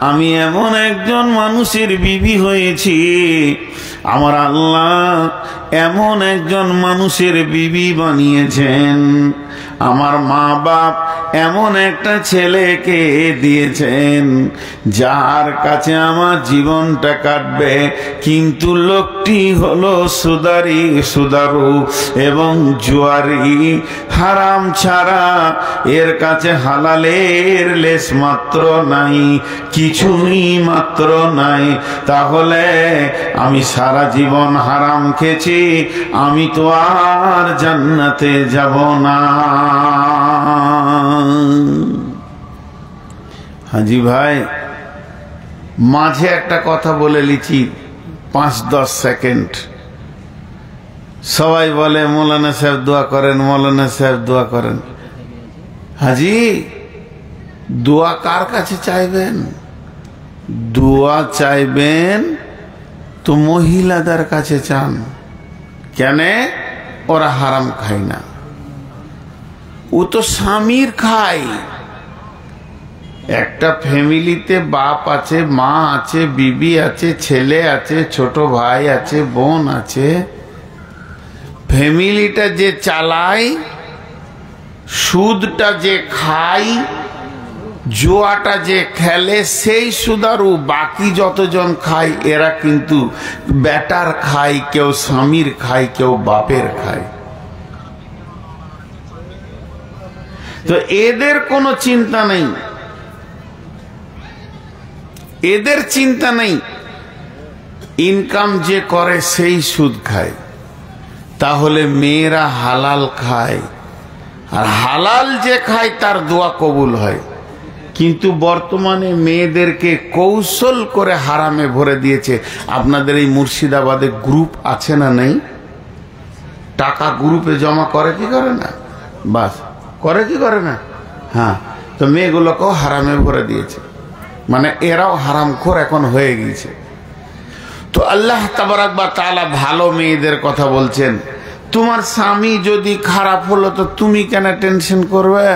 আমি এমন একজন মানুষের বিবি হয়েছি, আমার আল্লাহ এমন একজন মানুষের বিবি বানিয়েছেন, আমার মা বাপ এমন একটা ছেলেকে দিয়েছেন যার কাছে আমার জীবনটা কাটবে, কিন্তু লোকটি হলো সুদারু এবং জুয়ারি, হারাম ছাড়া এর কাছে হালালের লেশ মাত্র নাই, কিছুই মাত্র নাই। তাহলে আমি সারা জীবন হারাম খেয়েছি, আমি তো আর জান্নাতে যাব না। হাজি ভাই, মাঝে একটা কথা বলে লিখি, 5-10 সেকেন্ড। সবাই বলে মৌলানা সাহেব দোয়া করেন, মৌলানা সাহেব দোয়া করেন। হাজি, দোয়া কার কাছে চাইবেন? দোয়া চাইবেন তো মহিলাদের কাছে চান। কেন? ওরা হারাম খায় না, ও তো স্বামীর খায়। একটা ফ্যামিলিতে বাপ আছে, মা আছে, বিবি আছে, ছেলে আছে, ছোট ভাই আছে, বোন আছে। ফ্যামিলিটা যে চালায়, সুদটা যে খায়, জুয়াটা যে খেলে, সেই সুদারু। বাকি যতজন খায় এরা কিন্তু বেটার খায়, কেউ স্বামীর খায়, কেউ বাপের খায়। তো এদের কোনো চিন্তা নেই, এদের চিন্তা নেই। ইনকাম যে করে সেই সুদ খায়। তাহলে মেয়েরা হালাল খায়, আর হালাল যে খায় তার দোয়া কবুল হয়। কিন্তু বর্তমানে মেয়েদেরকে কৌশল করে হারামে ভরে দিয়েছে। আপনাদের এই মুর্শিদাবাদে গ্রুপ আছে না নেই? টাকা গ্রুপে জমা করে কি করে না? বাস করে কি করে না? হ্যাঁ, তো মেয়েগুলোকেও হারামে ভরে দিয়েছে, মানে এরাও হারামখোর এখন হয়ে গিয়েছে। তো আল্লাহ তাবারাক ওয়া তাআলা ভালো মেয়েদের কথা বলছেন। তোমার স্বামী যদি খারাপ হলো তো তুমি কেন টেনশন করবে?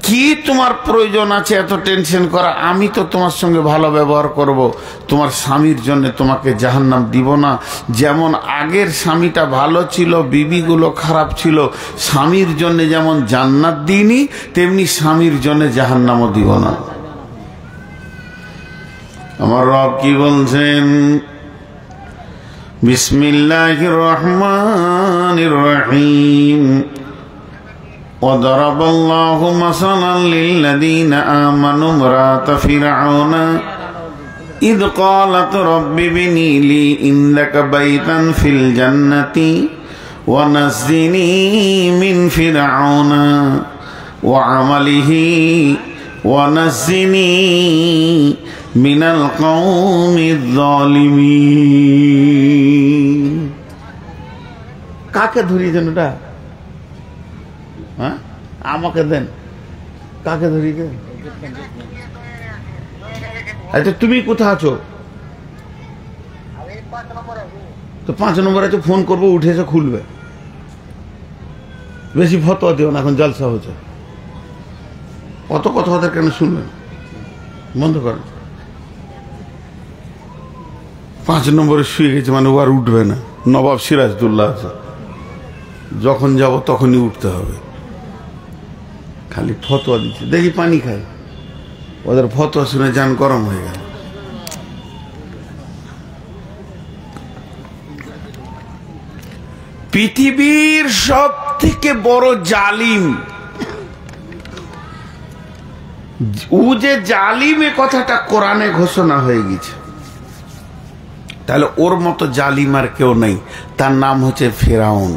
কি তোমার প্রয়োজন আছে এত টেনশন করা? আমি তো তোমার সঙ্গে ভালো ব্যবহার করব, তোমার স্বামীর জন্য তোমাকে জাহান্নাম দিব না। যেমন আগের স্বামীটা ভালো ছিল, বিবিগুলো খারাপ ছিল, স্বামীর জন্য যেমন জান্নাত দিইনি, তেমনি স্বামীর জন্য জাহান্নামও দিব না। আমার রব কি বলছেন? বিসমিল্লাহির রহমানির রহিম। وضرب الله مثلا للذين آمنوا امرأة فرعون إذ قالت رب ابن لي عندك بيتا في الجنة ونجني من فرعون وعمله ونجني من القوم الظالمين। কাকে ধরিয়েছেন ওটা? হ্যাঁ, আমাকে দেন। কাকে ধরিয়েছেন? আচ্ছা, তুমি কোথায় আছো? তো 5 নম্বরে আছো, ফোন করবো, উঠে এসে খুলবে। বেশি ফতোয়া দিও না, এখন জলসা হচ্ছে। অত কথা ওদের কেন শুনবেন? বন্ধ করেন। 5 নম্বরে শুয়ে গেছে মানে ও আর উঠবে না। নবাব সিরাজদৌল্লা আছে, যখন যাব তখনই উঠতে হবে। খালি ফতোয়া দিচ্ছে, দেখি পানি খায়। ওদের ফতোয়া শুনে জান গরম হয়ে গেল। পৃথিবীর সব থেকে বড় জালিম, ও যে জালিম, এ কথাটা কোরআনে ঘোষণা হয়ে গেছে। তাহলে ওর মতো জালিম আর কেউ নেই। তার নাম হচ্ছে ফেরাউন।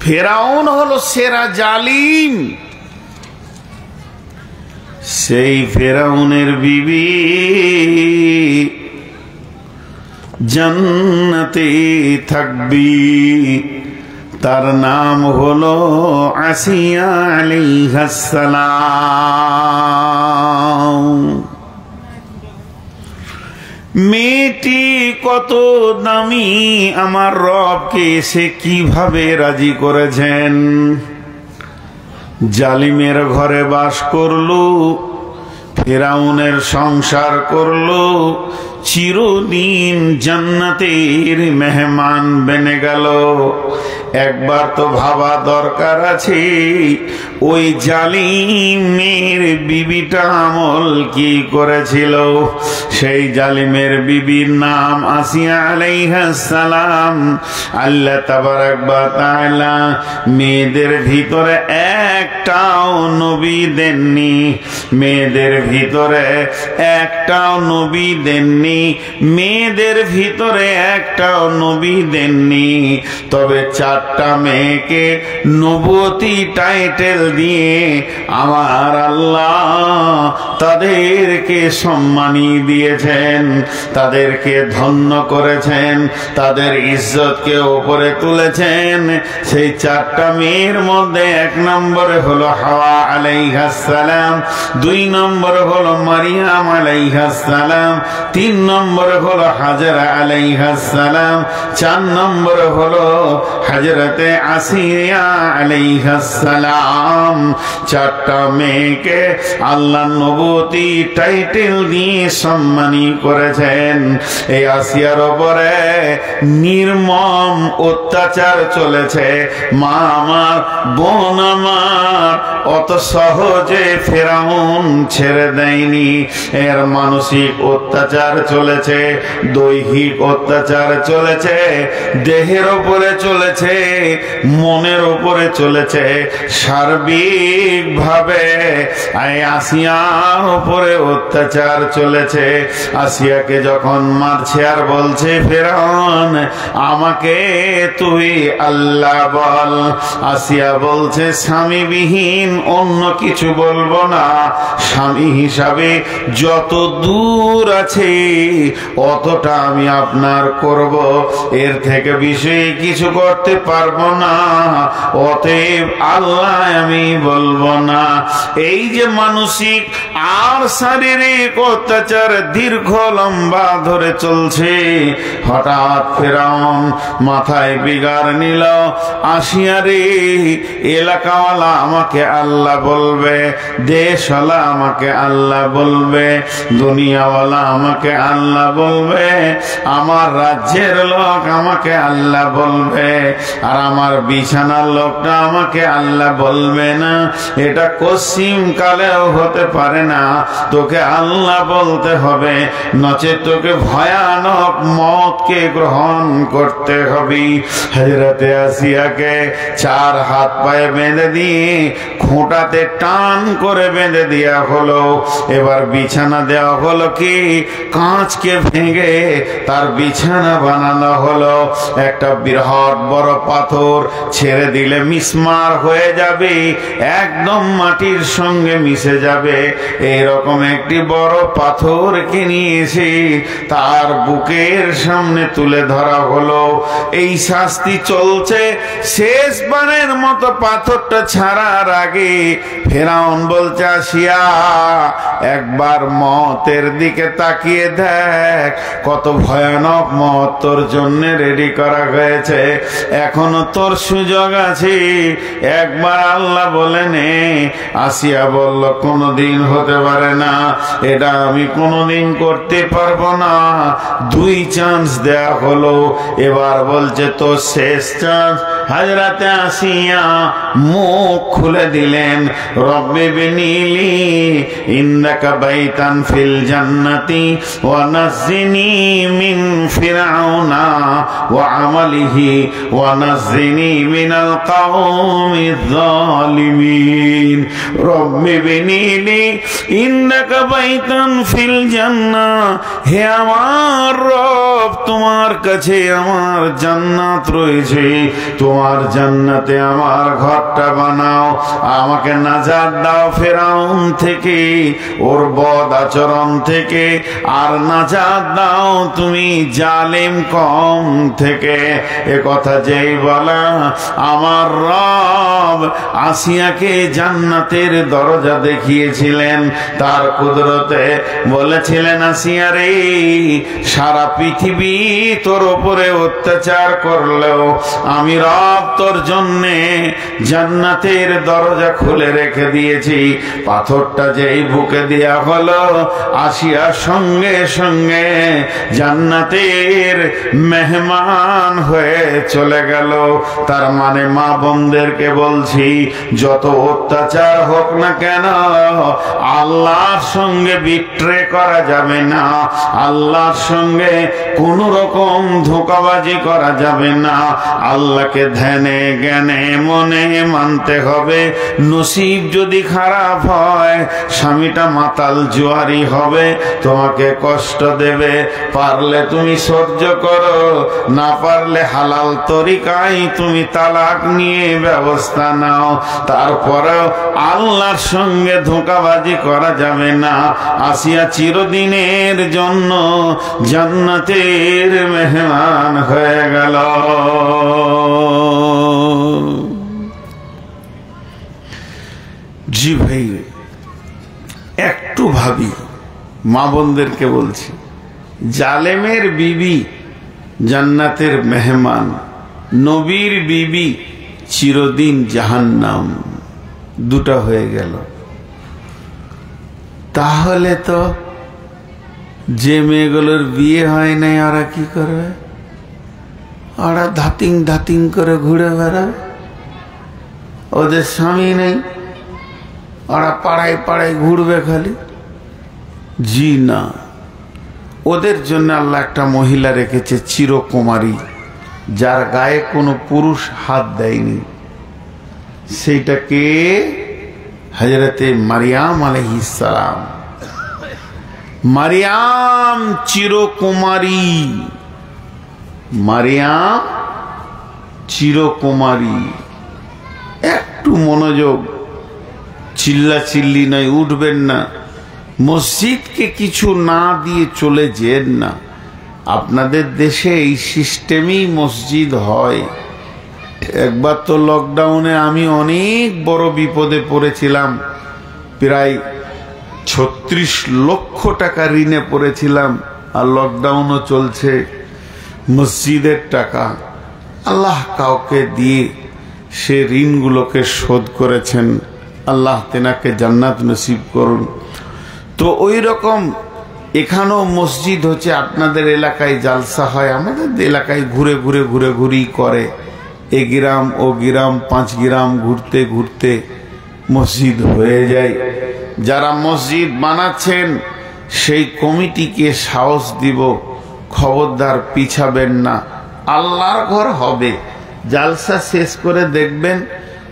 ফেরাউন হলো সেরা জালিম। সেই ফেরাউনের বিবি জান্নাতে থাকবি, তার নাম হলো আসিয়া আলাইহিস সালাম। মেয়েটি কত দামি, আমার রবকে সে কিভাবে রাজি করেছেন। জালিমের ঘরে বাস করলো, ফেরাউনের সংসার করলো, চিরদিন জান্নাতের মেহমান বনে গেল। একবার তো ভাবা দরকার আছে ওই জালিমের বিবিটা আমল কি করেছিল। সেই জালিমের বিবির নাম আসিয়া আলাইহিস সালাম। আল্লাহ তাবারাক ওয়া তাআলা মেয়েদের ভিতরে একটাও নবী দেননি, মেয়েদের ভিতরে একটাও নবী দেননি, মেয়েদের ভিতরে একটাও নবী দেননি। তবে 4টা মেয়েকে নবুয়তি টাইটেল দিয়ে আমার আল্লাহ তাদেরকে সম্মানী দিয়েছেন, তাদেরকে ধন্য করেছেন, তাদের ইজ্জতকে উপরে তুলেছেন। সেই 4টা মেয়ের মধ্যে 1 নম্বরে হলো হাওয়া আলাইহিস সালাম, 2 নম্বরে হলো মারিয়াম আলাইহিস সালাম, 3 নম্বরে হলো হাজরা আলাইহিস সালাম, 4 নম্বরে হলো হযরতে আসিয়া আলাইহিস সালাম। 4টা মেয়েকে আল্লাহ নবুয়তি টাইটেল দিয়ে সম্মানী করেছেন। এই আসিয়ার উপরে নির্মম অত্যাচার চলেছে। মা আমার, বোন আমার, অত সহজে ফেরাউন ছেড়ে দেয়নি। এর মানসিক অত্যাচার চলেছে, দৈহিক অত্যাচার চলেছে, দেহের উপরে চলেছে, মনের উপরে চলেছে, সার্বিক ভাবে আসিয়ার উপরে অত্যাচার চলেছে। আসিয়াকে যখন মারছে আর বলছে ফেরাউন আমাকে তুই আল্লাহ বল, আসিয়া বলছে স্বামীবিহীন অন্য কিছু বলবো না, স্বামী হিসাবে যত দূর আছে অতটা আমি আপনার করব, এর থেকে বেশি কিছু করতে পারবো না, অতএব আল্লাহ আমি বলবো না। এই যে মানসিক আর শারীরিক অত্যাচার দীর্ঘ লম্বা ধরে চলছে, হঠাৎ ফেরাউন মাথায় বিগার নিল, আসিয়া রে এলাকাওয়ালা আমাকে আল্লাহ বলবে, দেশওয়ালা আমাকে আল্লাহ বলবে, দুনিয়াওয়ালা আমাকে আল্লাহ বলবে, আমার রাজ্যের লোক আমাকে আল্লাহ বলবে, আর আমার বিছানার লোকটা আমাকে আল্লাহ বলবে না। এটা কসিম কালেও হতে পারে না, তোকে আল্লাহ বলতে হবে, নচেত তোকে ভয়ানক মতকে গ্রহণ করতে হবে। হযরতে আসিয়াকে 4 হাত পায়ে বেঁধে দিয়ে খোঁটাতে টান করে বেঁধে দেওয়া হলো। এবার বিছানা দেওয়া হলো কি কাঁচকে ভেঙে তার বিছানা বানানো হলো। একটা বৃহৎ বড় পাথর ছেড়ে দিলে মিসমার হয়ে যাবে, একদম মাটির সঙ্গে মিশে যাবে, এরকম একটি বড় পাথরকে নিয়ে এসে তার বুকের সামনে তুলে ধরা হলো। এই শাস্তি চলছে। শেষবারের মতো পাথরটা ছাড়ার আগে ফেরাউন বলছে আসিয়া একবার মতের দিকে তাকিয়ে দেখ, কত ভয়ানক মত তোর জন্য রেডি করা হয়েছে, এখনো তোর সুযোগ আছে, একবার আল্লাহ বলে নে। আসিয়া বলল কোনোদিন হতে পারে না, এটা আমি কোনোদিন করতে পারবো না। 2 চান্স দেয়া হলো, এবার বলছে তো শেষ চান্স। হযরতে আসিয়া মুখ খুলে দিলেন, রব্বি বিনিলি ইন্নাকা বাইতান ফিল জান্নাতি ওয়া নাজ্জিনি মিন ফিরআউনা ওয়া আমালিহি ওয়া নাজ্জিনি মিনাল কওমিজ জালিমিন। রব্বি বিনিলি ইন্নাকা বাইতান ফিল জান্নাহ, হে আমার রব তোমার কাছে আমার জান্নাত রয়েছে, তোমার জান্নাতে আমার ঘরটা বানাও, আমাকে নাজাত দাও ফেরাউন থেকে, ওর বদ আচরণ থেকে, আর নাজাত দাও তুমি জালিম কওম থেকে। এ কথা যেই বলা আমার রব আসিয়াকে জান্নাতের দরজা দেখিয়েছিলেন, তার কুদরতে বলেছিলেন আসিয়া রে সারা পৃথিবী তোর উপরে অত্যাচার করলেও আমি রব তোর জন্যে জান্নাতের দরজা খুলে রেখে দিয়েছি। পাথরটা যেই বুকে দেয়া হলো, আসিয়া সঙ্গে সঙ্গে জান্নাতের মেহমান হয়ে চলে গেল। তার মানে মা বোনদেরকে বলছি, যত অত্যাচার হোক না কেন আল্লাহর সঙ্গে বিট্রে করা যাবে না, আল্লাহর সঙ্গে কোন রকম ধোঁকাবাজি করা যাবে না। আল্লাহকে ধ্যানে জ্ঞানে মনে মানতে হবে। নসিব যদি খারাপ হয়, স্বামীটা মাতাল জুয়ারি হবে, তোমাকে কষ্ট দেবে, পারলে তুমি সহ্য করো, না পারলে হালাল তরিকায় তুমি তালাক নিয়ে ব্যবস্থা নাও। তারপরেও আল্লাহর সঙ্গে ধোঁকাবাজি করা যাবে না। আসিয়া চিরদিনের জন্য জান্নাতের মেহমান হয়ে গেল। জি ভাই, একটু ভাবি, মা বোনদেরকে বলছি, জালেমের বিবি জান্নাতের মেহমান, নবীর বিবি চিরদিন জাহান্নাম, দুটা হয়ে গেল। তাহলে তো যে মেয়েগুলোর বিয়ে হয় নাই ওরা কি করবে? ওরা ধাতিং ধাতিং করে ঘুরে বেড়াবে, ওদের স্বামী নেই, ওরা পাড়ায় পাড়ায় ঘুরবে খালি। জি না, ওদের জন্য আল্লাহ একটা মহিলা রেখেছে চিরকুমারী, যার গায়ে কোনো পুরুষ হাত দেয়নি। সেইটাকে হযরতে মারিয়াম আলাইহিস সালাম। মারিয়াম চিরকুমারী, মারিয়াম চিরকুমারী। একটু মনোযোগ, চিল্লা চিল্লি নয়, উঠবেন না। মসজিদকে কিছু না দিয়ে চলে যেন না। আপনাদের দেশে এই সিস্টেমই মসজিদ হয়। একবার তো লকডাউনে আমি অনেক বড় বিপদে পড়েছিলাম, প্রায় ৩৬ লক্ষ টাকা ঋণে পড়েছিলাম, আর লকডাউনও চলছে। মসজিদের টাকা আল্লাহ কাউকে দিয়ে সে ঋণগুলোকে শোধ করেছেন। আল্লাহ তেনাকে জান্নাত নসিব করুন। তো ওই রকম এখানেও মসজিদ হচ্ছে, আপনাদের এলাকায় জালসা হয়, আমাদের এলাকায় ঘুরে ঘুরে ঘুরে ঘুরেই করে। এ গ্রাম ও গ্রাম 5 গ্রাম ঘুরতে ঘুরতে মসজিদ হয়ে যায়। যারা মসজিদ বানাচ্ছেন সেই কমিটিকে সাহস দিব, খবরদার পিছাবেন না। আল্লাহর ঘর হবে, জালসা শেষ করে দেখবেন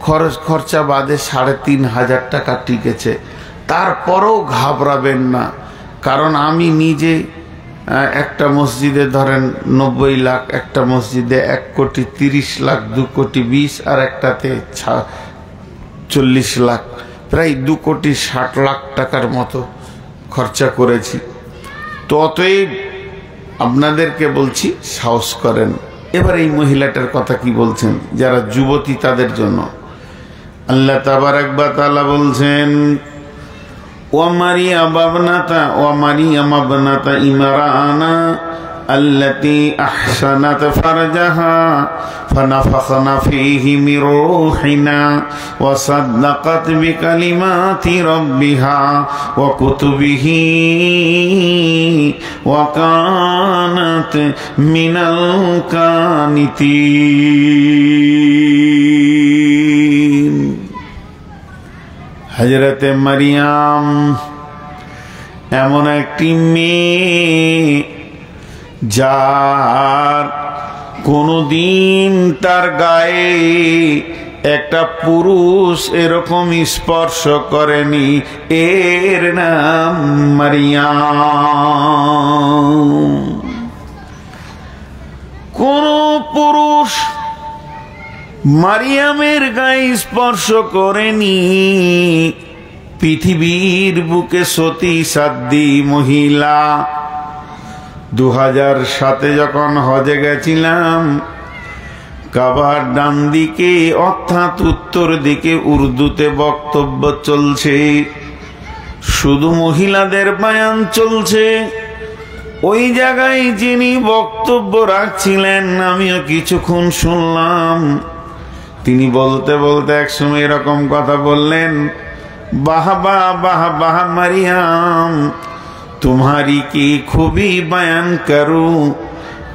খরচ খরচা বাদে ৩,৫০০ টাকা টিকেছে। তারপরেও ঘাবড়াবেন না, কারণ আমি নিজে একটা মসজিদে ধরেন ৯০ লাখ, একটা মসজিদে ১,৩০,০০,০০০, ২,২,২০,০০০, আর একটাতে ৪০ লাখ, প্রায় ২,৬০,০০,০০০ টাকার মতো খরচা করেছি। তো অতএব আপনাদেরকে বলছি, সাহস করেন। এবার এই মহিলাটার কথা কি বলছেন, যারা যুবতী তাদের জন্য আল্লাহ তাবারাক ওয়া তাআলা বলছেন, ومريم ابنة عمران التي أحسنت فرجها فنفخنا فيه من روحنا وصدقت بكلمات ربها وكتبه وكانت من القانتين। হযরতে মারিয়াম এমন একটি মেয়ে যার কোনদিন তার গায়ে একটা পুরুষ এরকম স্পর্শ করেনি, এর নাম মারিয়াম। কোন পুরুষ মারিয়ামের গায়ে স্পর্শ করেনি। পৃথিবীর বুকে সতী সাধ্বী মহিলা। 2007 যখন হজে গেছিলাম, কাবার ডান দিকে অর্থাৎ উত্তর দিকে উর্দুতে বক্তব্য চলছে, শুধু মহিলাদের বয়ান চলছে। ওই জায়গায় যিনি বক্তব্য রাখছিলেন আমিও কিছুক্ষণ শুনলাম। তিনি বলতে বলতে একসময় এরকম কথা বললেন, বাহ বাহ বাহ বাহ মারিয়াম, तुम्हारी की खूबी बयान करूं।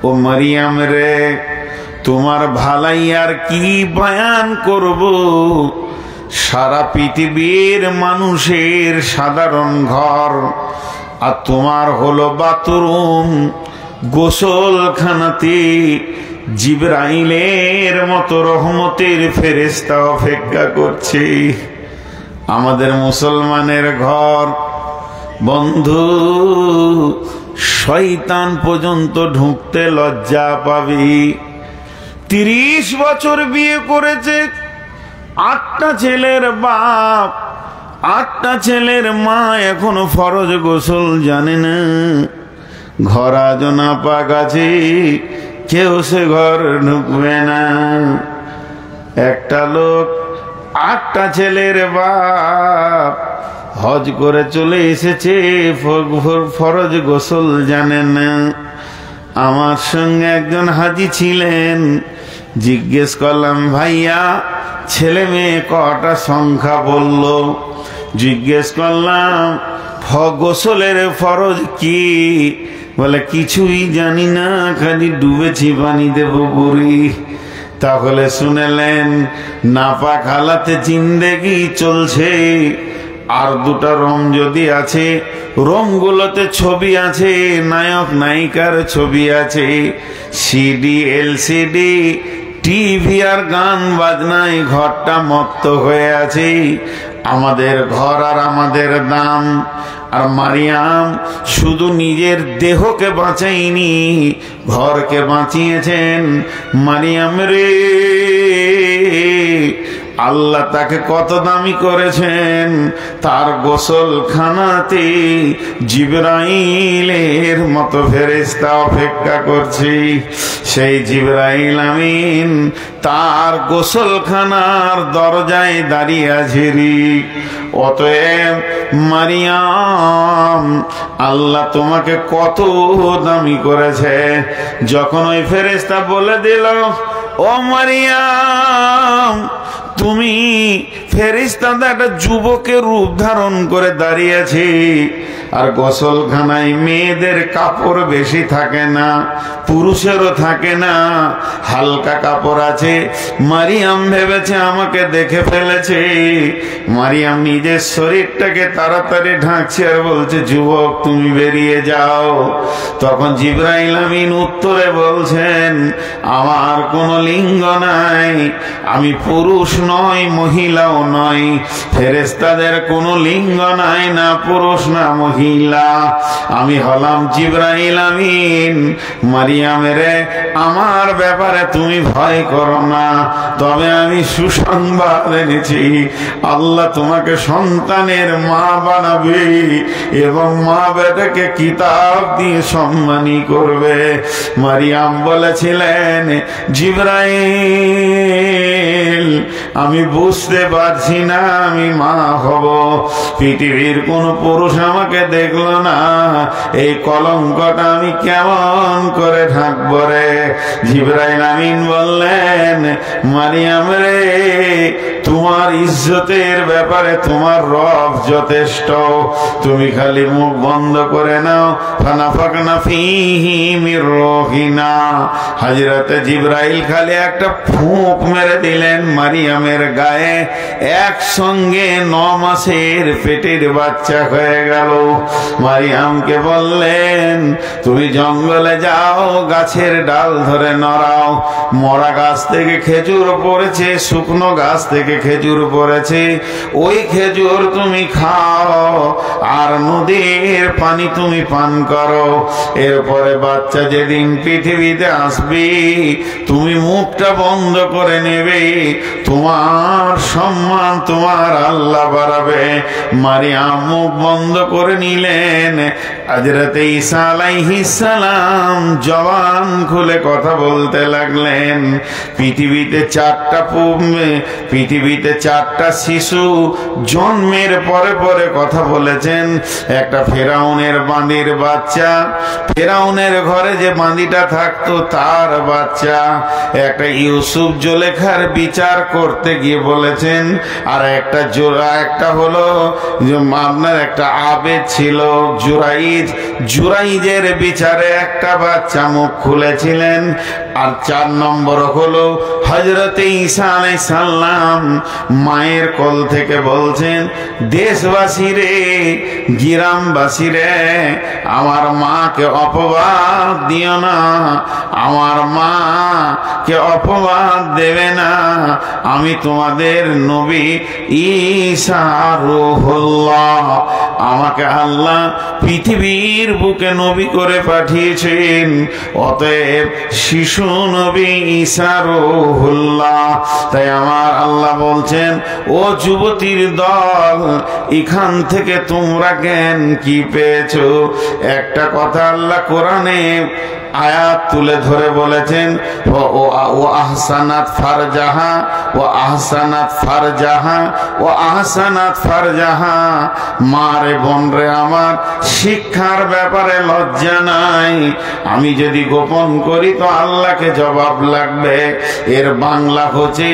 ও মারিয়াম রে, তোমার ভালাই আর কি বয়ান করব। সারা পৃথিবীর মানুষের সাধারণ ঘর, আর তোমার হলো বাথরুম। গোসলখানাতে জিবরাইলের মতো রহমতের ফেরেশতা অপেক্ষা করছে। আমাদের মুসলমানের ঘর বন্ধু, শয়তান পর্যন্ত ঢুকতে লজ্জা পাবি। 30 বছর বিয়ে করেছে, 8টা ছেলের বাপ, 8টা ছেলের মা এখনো ফরজ গোসল জানে না। ঘর আজ না পাক আছে, কেউ সে ঘর ঢুকবে না। একটা লোক 8টা ছেলের বাপ হজ করে চলে এসেছে, ফরজ গোসল জানে না। আমার সঙ্গে একজন হাজি ছিলেন, জিজ্ঞেস করলাম ভাইয়া ছেলে মেয়ে কটা সংখ্যা বলল। জিজ্ঞেস করলাম গোসলের ফরজ কি, বলে কিছুই জানি না, খালি ডুবেছি পানিতে পুকুরি। তাহলে শুনেলেন নাপাক হালাতে জিন্দেগি চলছে। আর 2টা রুম যদি আছে, রুমগুলোতে ছবি আছে, নায়ক নায়িকার ছবি আছে, সিডি এলসিডি টিভি আর গান বাজনায় ঘরটা মত্ত হয়ে আছে। আমাদের ঘর আর আমাদের দাম। আর মারিয়াম শুধু নিজের দেহকে বাঁচাইনি, ঘরকে বাঁচিয়েছেন। মারিয়াম রে, আল্লাহ তাকে কত দামি করেছেন। তার গোসলখানাতে জিবরাইলের মতো ফেরেশতা অপেক্ষা করছে। সেই জিবরাইল আমিন তার গোসলখানার দরজায় দাঁড়িয়ে আছে। অতএব মারিয়াম, আল্লাহ তোমাকে কত দামি করেছে। যখন ওই ফেরেশতা বলে দিল, ও মারিয়াম তুমি ফেরেশতাটা একটা যুবকের রূপ ধারণ করে দাঁড়িয়েছে। আর গোসলখানায় মেয়েদের কাপড় বেশি থাকে না, পুরুষেরও থাকে না, হালকা কাপড় আছে। মারিয়াম ভেবেছে আমাকে দেখে ফেলেছে। মারিয়াম নিজের শরীরটাকে তাড়াতাড়ি ঢাকছে আর বলছে, যুবক তুমি বেরিয়ে যাও। তখন জিবরাইল আমিন উত্তরে বলছেন, আমার কোনো লিঙ্গ নাই, আমি পুরুষ নয় মহিলাও নয়। ফেরেশতাদের কোনো লিঙ্গ নাই, না পুরুষ না মহিলা, আমি হলাম জিবরাইল আমিন। মারিয়ামের আমার ব্যাপারে তুমি ভয় করো না, তবে আমি সুসংবাদ এনেছি, আল্লাহ তোমাকে সন্তানের মা বানাবে এবং মা বেটাকে কিতাব দিয়ে সম্মানী করবে। মারিয়াম বলেছিলেন, জিবরাইল আমি বুঝতে পারছি না আমি মা হব। পৃথিবীর কোন পুরুষ আমাকে দেখলো না, এই কলঙ্কটা আমি কেমন করে ঢাকবো রে। জিবরাইল আমিন বললেন, মারিয়াম রে, তোমার ইজ্জতের ব্যাপারে তোমার রব যথেষ্ট, তুমি খালি মুখ বন্ধ করে নাও। ফানাফাকনা ফীহি মির রূহিনা। হযরত জিবরাইল খালি একটা ফুঁক মেরে দিলেন মারিয়ামের গায়ে, একসঙ্গে 9 মাসের পেটের বাচ্চা হয়ে গেল। মারিয়ামকে বললেন, তুমি জঙ্গলে যাও, গাছের ডাল ধরে নড়াও। মরা গাছ থেকে খেজুর পড়েছে, শুকনো গাছ থেকে খেজুর পড়েছে, ওই খেজুর তুমি খাও আর নদীর পানি তুমি পান করো। এরপরে বাচ্চা যেদিন পৃথিবীতে আসবে, তুমি মুখটা বন্ধ করে নেবে, তোমার তোমার সম্মান তোমার আল্লাহ বাড়াবে। মারিয়াম মুখ বন্ধ করে নিলেন। হযরতে ঈসা আলাইহিস সালাম জবান খুলে কথা বলতে লাগলেন। পৃথিবীতে চারটা শিশু জন্মের পরে পরে কথা বলেছেন। একটা ফেরাউনের বাঁদির বাচ্চা, ফেরাউনের ঘরে যে বাঁদিটা থাকতো তার বাচ্চা। একটা ইউসুফ জুলেখার বিচার করতে গিয়ে বলেছেন। আর একটা হলো আপনার একটা আবেদ ছিল জুরাইজের বিচারে একটা বাচ্চা মুখ খুলেছিলেন। আর 4 নম্বর হলো হযরতে ঈসা আলাইহিস সালাম মায়ের কোল থেকে বলছেন, দেশবাসী রে, গ্রামবাসী রে, আমার মাকে অপবাদ দিও না, আমার মাকে অপবাদ দেবে না। আমি তোমাদের নবী ঈসা রূহুল্লাহ। আমাকে আল্লাহ পৃথিবীর বুকে নবী করে পাঠিয়েছেন। অতএব শিশু নবী ঈসা রূহুল্লাহ। তাই আমার আল্লাহ বলছেন, ও যুবতীর দল, এখান থেকে তোমরা জ্ঞান কি পেয়েছো? একটা কথা আল্লাহ কোরআনে আয়াত তুলে ধরে বলেছেন, ও আহসানাত ফারজাহা, ও আহসানাত ফারজাহা, ও আহসানাত ফারজাহা। মারে বোন রে আমার, শিক্ষার ব্যাপারে লজ্জা নাই। আমি যদি গোপন করি তো আল্লাহকে জবাব লাগবে। এর বাংলা হচ্ছে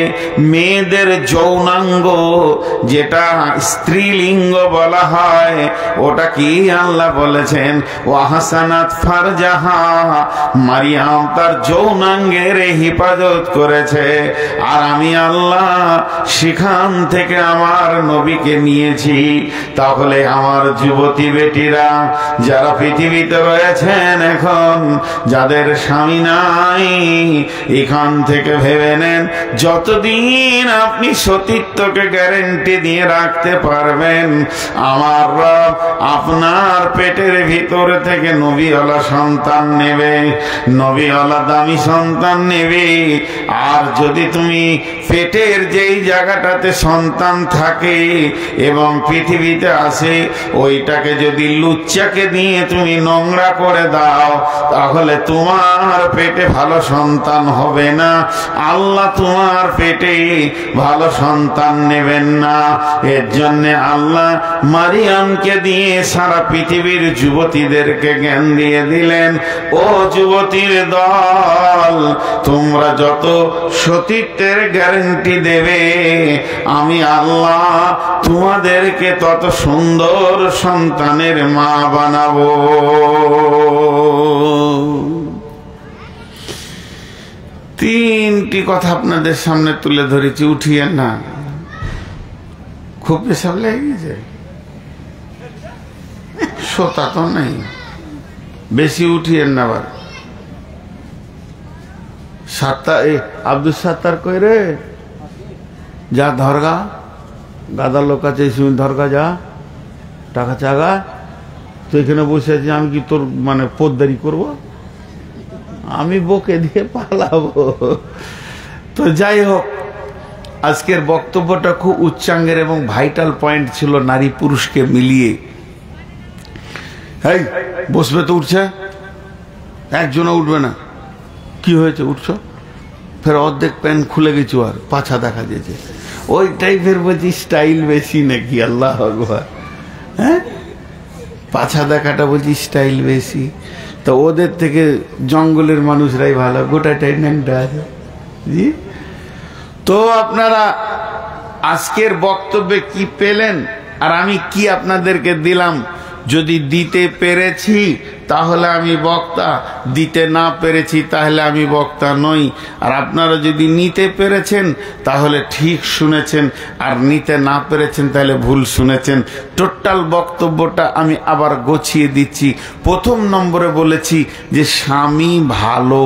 মেয়েদের যৌনাঙ্গ, যেটা স্ত্রীলিঙ্গ বলা হয়, ওটা কি আল্লাহ বলেছেন, ও আহসানাত ফারজাহা। মারিয়াম তার যৌনাঙ্গের হেফাজত করেছে। আর আমি আল্লাহ সেখান থেকে আমার নবীকে নিয়েছি। তাহলে আমার যুবতী বেটিরা যারা পৃথিবীতে রয়েছেন এখন, যাদের স্বামী নাই, এখান থেকে ভেবে নেন, যতদিন আপনি সতীত্বকে গ্যারেন্টি দিয়ে রাখতে পারবেন, আমার রব আপনার পেটের ভিতর থেকে নবীওয়ালা সন্তান নেবে, নবীওয়ালা দামি সন্তান নেবে। আর যদি তুমি পেটের যেই জায়গাটাতে সন্তান থাকে এবং পৃথিবীতে আসে, ওইটাকে যদি লুচ্চাকে দিয়ে তুমি নোংরা করে দাও, তাহলে তোমার পেটে ভালো সন্তান হবে না। আল্লাহ তোমার পেটে ভালো সন্তান নেবেন না। এর জন্য আল্লাহ মারিয়ামকে দিয়ে সারা পৃথিবীর যুবতীদেরকে জ্ঞান দিয়ে দিলেন, ও যুবতীর দল, তোমরা যত সতীত্বের গ্যারান্টি দেবে, আমি আল্লাহ তোমাদেরকে তত সুন্দর সন্তানের মা বানাবো। তিনটি কথা আপনাদের সামনে তুলে ধরেছি, উঠিয়েন না। খুব পেশাব লেগে গেছে, সোতা তো নেই, বেশি উঠিয়েন না। আবার আব্দুল সাত্তার কই রে, যা ধরগা, গাদা লোক আছে, ধরগা, যা টাকা চাগা। তো এখানে বসে আছি, আমি কি তোর মানে পোদ্দারি করব? আমি বকে দিয়ে পালাবো? তো যাই হোক, আজকের বক্তব্যটা খুব উচ্চাঙ্গের এবং ভাইটাল পয়েন্ট ছিল, নারী পুরুষকে মিলিয়ে। এই বসবে তো উঠছে, একজনও উঠবে না। কি হয়েছে, উঠছো? ফের অর্ধেক প্যান্ট খুলে গেছো আর পাছা দেখা যেছে, ওই টাইপের বলছি স্টাইল বেশি নাকি? আল্লাহ আকবার। হ্যাঁ, পাছা দেখাটা বলছি স্টাইল বেশি। তো ওদের থেকে জঙ্গলের মানুষরাই ভালো, গোটাটাই ন্যাংটা আছে। জি, তো আপনারা আজকের বক্তব্যে কি পেলেন আর আমি কি আপনাদেরকে দিলাম? যদি দিতে পেরেছি তাহলে আমি বক্তা, দিতে না পেরেছি তাহলে আমি বক্তা নই। আর আপনারা যদি নিতে পেরেছেন তাহলে ঠিক শুনেছেন, আর নিতে না পেরেছেন তাহলে ভুল শুনেছেন। টোটাল বক্তব্যটা আমি আবার গোছিয়ে দিচ্ছি। প্রথম নম্বরে বলেছি যে স্বামী ভালো,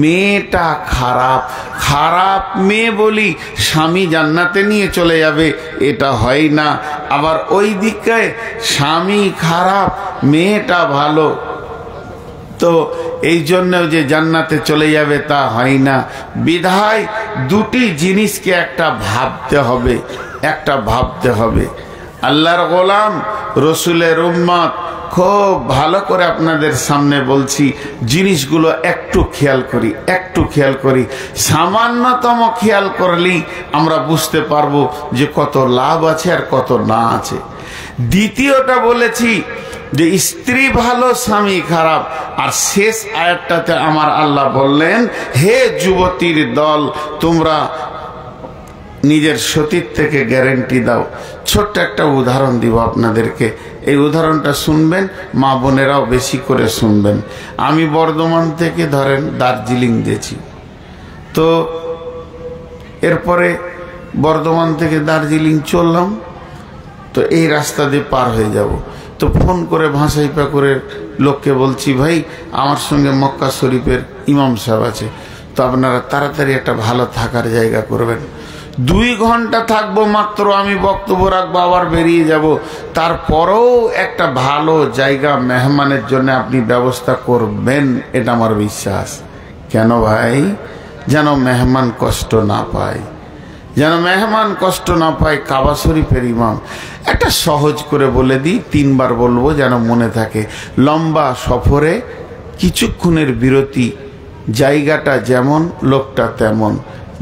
মেয়েটা খারাপ। খারাপ মেয়ে বলি স্বামী জান্নাতে নিয়ে চলে যাবে, এটা হয় না। আবার ওই দিকে স্বামী খারাপ, মেয়েটা ভালো, তো এই জন্য যে জান্নাতে চলে যাবে তা হয় না। বিধায় দুটি জিনিসকে একটা ভাবতে হবে। আল্লাহর গোলাম, রসুলের উম্মত, খুব ভালো করে আপনাদের সামনে বলছি, জিনিসগুলো একটু খেয়াল করি। সামান্যতম খেয়াল করলেই আমরা বুঝতে পারবো যে কত লাভ আছে আর কত না আছে। দ্বিতীয়টা বলেছি যে স্ত্রী ভালো স্বামী খারাপ, আর শেষ আয়াতটাতে আমার আল্লাহ বললেন, হে যুবতীর দল, তোমরা নিজের সতীত্বকে গ্যারেন্টি দাও। ছোট্ট একটা উদাহরণ দিব আপনাদেরকে, এই উদাহরণটা শুনবেন, মা বোনেরাও বেশি করে শুনবেন। আমি বর্ধমান থেকে ধরেন দার্জিলিং গেছি, তো এরপরে বর্ধমান থেকে দার্জিলিং চললাম, তো এই রাস্তা দিয়ে পার হয়ে যাব, তো ফোন করে ভাসাইপা করে লোককে বলছি, ভাই আমার সঙ্গে মক্কা শরীফের ইমাম সাহেব আছে, তো আপনারা তাড়াতাড়ি একটা ভালো থাকার জায়গা করবেন। 2 ঘন্টা থাকবো মাত্র, আমি বক্তব্য রাখবো, আবার বেরিয়ে যাব, তারপরেও একটা ভালো জায়গা মেহমানের জন্য আপনি ব্যবস্থা করবেন, এটা আমার বিশ্বাস। কেন ভাই? যেন মেহমান কষ্ট না পায়, কাবা শরীফের ইমাম। একটা সহজ করে বলে দিই, 3 বার বলবো যেন মনে থাকে। লম্বা সফরে কিছুক্ষণের বিরতি, জায়গাটা যেমন লোকটা তেমন।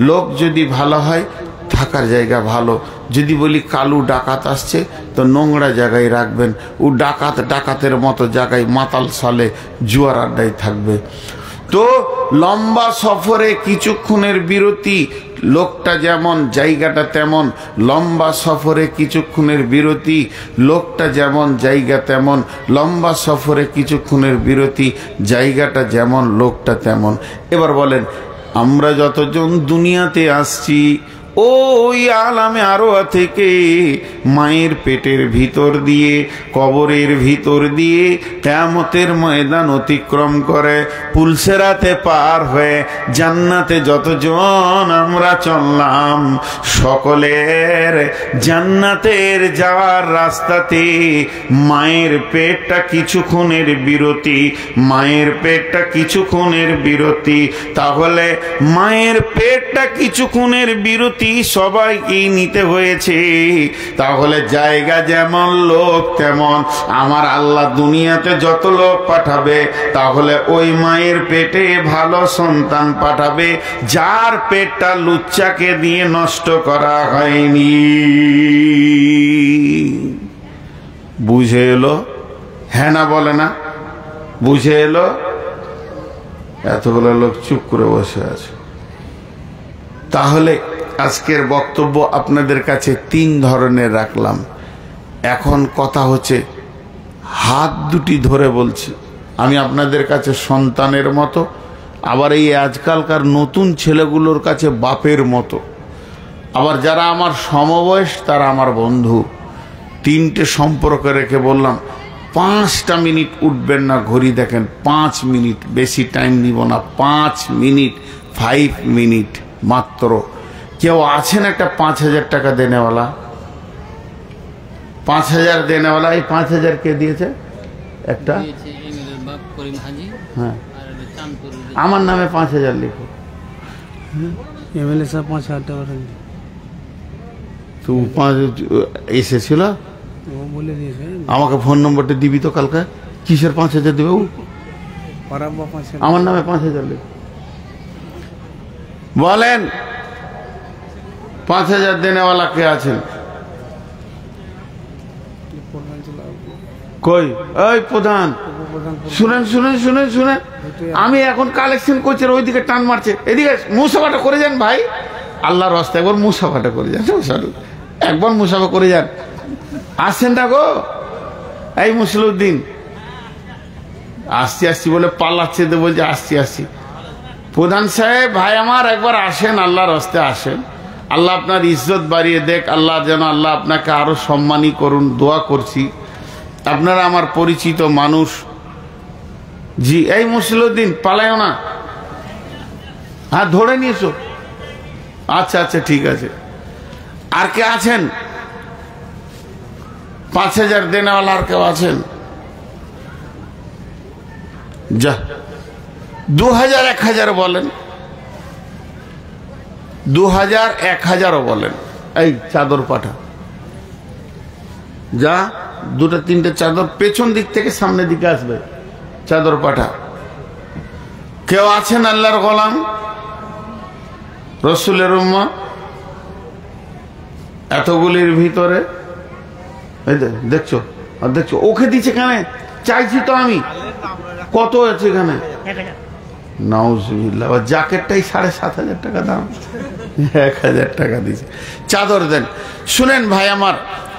লোক যদি ভালো হয় থাকার জায়গা ভালো। যদি বলি কালু ডাকাত আসছে, তো নোংরা জায়গায় রাখবেন, ও ডাকাতের মতো জায়গায় মাতাল সালে জুয়ার আড্ডায় থাকবে। তো লম্বা সফরে কিছুক্ষণের বিরতি, লোকটা যেমন জায়গাটা তেমন। লম্বা সফরে কিছুক্ষণের বিরতি, লোকটা যেমন জায়গা তেমন। লম্বা সফরে কিছুক্ষণের বিরতি, জায়গাটা যেমন লোকটা তেমন। এবার বলেন, আমরা যতজন দুনিয়াতে আসছি, ওই আলামে আরোয়া থেকে মায়ের পেটের ভিতর দিয়ে, কবরের ভিতর দিয়ে, কিয়ামতের ময়দান অতিক্রম করে, পুলসেরাতে পার হয়ে জান্নাতে যতজন আমরা চললাম, সকলের জান্নাতের যাওয়ার রাস্তাতে মায়ের পেটটা কিছুক্ষণের বিরতি। তাহলে মায়ের পেটটা কিছুক্ষণের বিরতি সবাইকেই নিতে হয়েছে। তাহলে জায়গা যেমন লোক তেমন। আমার আল্লাহ দুনিয়াতে যত লোক পাঠাবে, তাহলে ওই মায়ের পেটে ভালো সন্তান পাঠাবে, যার পেটটা লুচ্চাকে দিয়ে নষ্ট করা হয়নি। বুঝে এলো? হ্যাঁ না বলে না? বুঝে এলো? এতগুলো লোক চুপ করে বসে আছে। তাহলে আজকের বক্তব্য আপনাদের কাছে 3 ধরনের রাখলাম। এখন কথা হচ্ছে, হাত দুটি ধরে বলছি, আমি আপনাদের কাছে সন্তানের মতো, আবার এই আজকালকার নতুন ছেলেগুলোর কাছে বাপের মতো, আবার যারা আমার সমবয়স তারা আমার বন্ধু। 3টে সম্পর্ক রেখে বললাম, 5টা মিনিট উঠবেন না, ঘড়ি দেখেন 5 মিনিট, বেশি টাইম নিব না, 5 মিনিট, 5 মিনিট মাত্র। কেউ আছেন একটা 5000 টাকা দেনেওয়ালা? 5000 দেনেওয়ালা। এই 5000 কে দিয়েছে? একটা, হ্যাঁ, আমার নামে 5000 লিখো। এমএলএ সাহেব 5000 টাকা তো এসেছিল, বলে দিয়েছে। আমাকে ফোন নম্বরটা দিবি তো কালকে। কিসের 5000 দেবে? আমার নামে 5000 লিখো। বলেন 5000 দেনেওয়ালা কে আছেন? কই? ওই প্রধান, শুনেন, আমি এখন কালেকশন করছি, ওইদিকে টান মারছে, এদিকে মুসাফাটা করে যান ভাই, আল্লাহর রাস্তায় একবার মুসাফাটা করে যান, একবার মুসাফা করে যান। আসছেন না গো? এই মুসলিউদ্দিন আসছি বলে পাল্লাচ্ছে, তো বলছে আসছি। প্রধান সাহেব, ভাই আমার একবার আসেন, আল্লাহর রাস্তায় আসেন, আল্লাহ আপনার ইজ্জত বাড়িয়ে দেখ, আল্লাহ যেন আল্লাহ আপনাকে আরো সম্মানী করুন, দোয়া করছি। আপনারা আমার পরিচিত মানুষ। জি, এই মুসলিউদ্দিন পালায়ও না, হ্যাঁ ধরে নিয়েছো? আচ্ছা ঠিক আছে। আর কে আছেন? 5000 দেনেওয়ালা আর কেউ আছেন? যা 2000 1000 বলেন, 2000 1000ও বলেন। এই চাদর পাঠা, যা 2টা 3টে চাদর পেছন দিক থেকে সামনের দিকে আসবে, চাদর পাঠা। কেউ আছেন আল্লাহর গোলাম, রসুলের উম্মত এতগুলির ভিতরে? এই দেখছো, আর দেখছো ওকে দিচ্ছে কেন? চাইছি তো আমি। কত আছে এখানে? নাউজুবিল্লাহ। জ্যাকেটটাই 7500 টাকা দাম, 1000 টাকা দিয়েছে। চাদর দেন। শুনেন ভাই আমার,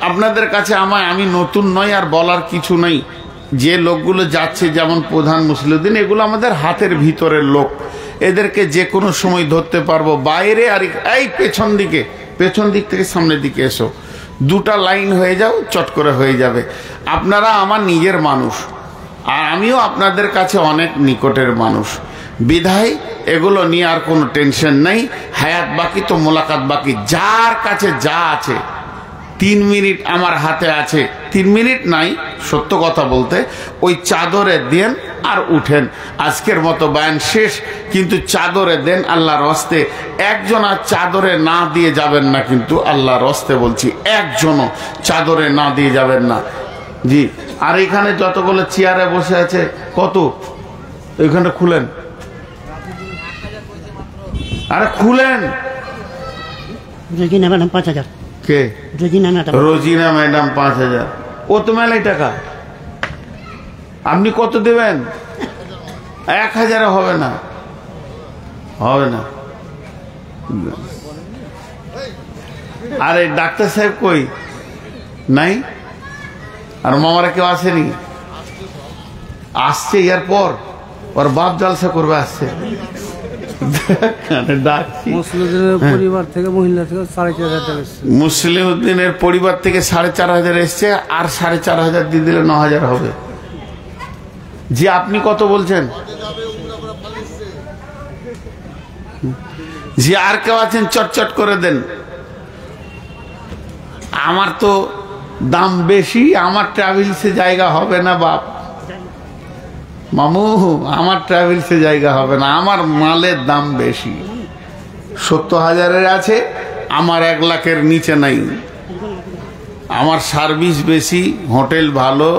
আপনাদের কাছে আমি নতুন নই, আর বলার কিছু নেই। যে লোকগুলো যাচ্ছে, যেমন প্রধান মুসলিউদ্দিন, এগুলো আমাদের হাতের ভিতরের লোক, এদেরকে যে কোনো সময় ধরতে পারবো। বাইরে আর এই পেছন দিক থেকে সামনের দিকে এসো, 2টা লাইন হয়ে যাও, চট করে হয়ে যাবে। আপনারা আমার নিজের মানুষ, আর আমিও আপনাদের কাছে অনেক নিকটের মানুষ, বিধায় এগুলো নিয়ে আর কোনো টেনশন নেই। হায়াত বাকি তো মোলাকাত বাকি। যার কাছে যা আছে, 3 মিনিট আমার হাতে আছে, 3 মিনিট নাই, সত্য কথা বলতে, ওই চাদরে দেন আর উঠেন। আজকের মতো বয়ান শেষ, কিন্তু চাদরে দেন আল্লাহর হস্তে। একজন আর চাদরে না দিয়ে যাবেন না, কিন্তু আল্লাহর হস্তে বলছি, একজনও চাদরে না দিয়ে যাবেন না। জি। আর এখানে যতগুলো চেয়ারে বসে আছে, কত? এখানে খুলেন, আরে খুলেন। রোজিনা ম্যাডাম 5000। কে? রোজিনা ম্যাডাম। রোজিনা ম্যাডাম 5000। ও তো মেলাই টাকা। আপনি কত দেবেন? 1000 হবে না, হবে না। আরে ডাক্তার সাহেব কই? নাই। আর মামারা কেউ আসেনি? আসছে এরপর ওর বাপ জালসা করবে, আসছে। মুসলিউদ্দিনের পরিবার থেকে, মহিলা থেকে 4500 টাকা এসছে। মুসলিউদ্দিনের পরিবার থেকে 4500 এসছে, আর 4500 দিয়ে দিলে 9000 হবে। জি, আপনি কত বলছেন? জি, আর কেউ আছেন? চটচট করে দেন। আমার তো দাম বেশি, আমার ট্রাভেলসে জায়গা হবে না বাপ। মামু, আমার ট্রাভেলসে জায়গা হবে না, আমার মালের দাম বেশি। 70,000 আছে, আমার 1 লাখের নিচে নাই। আমার সার্ভিস বেশি, হোটেল ভালো।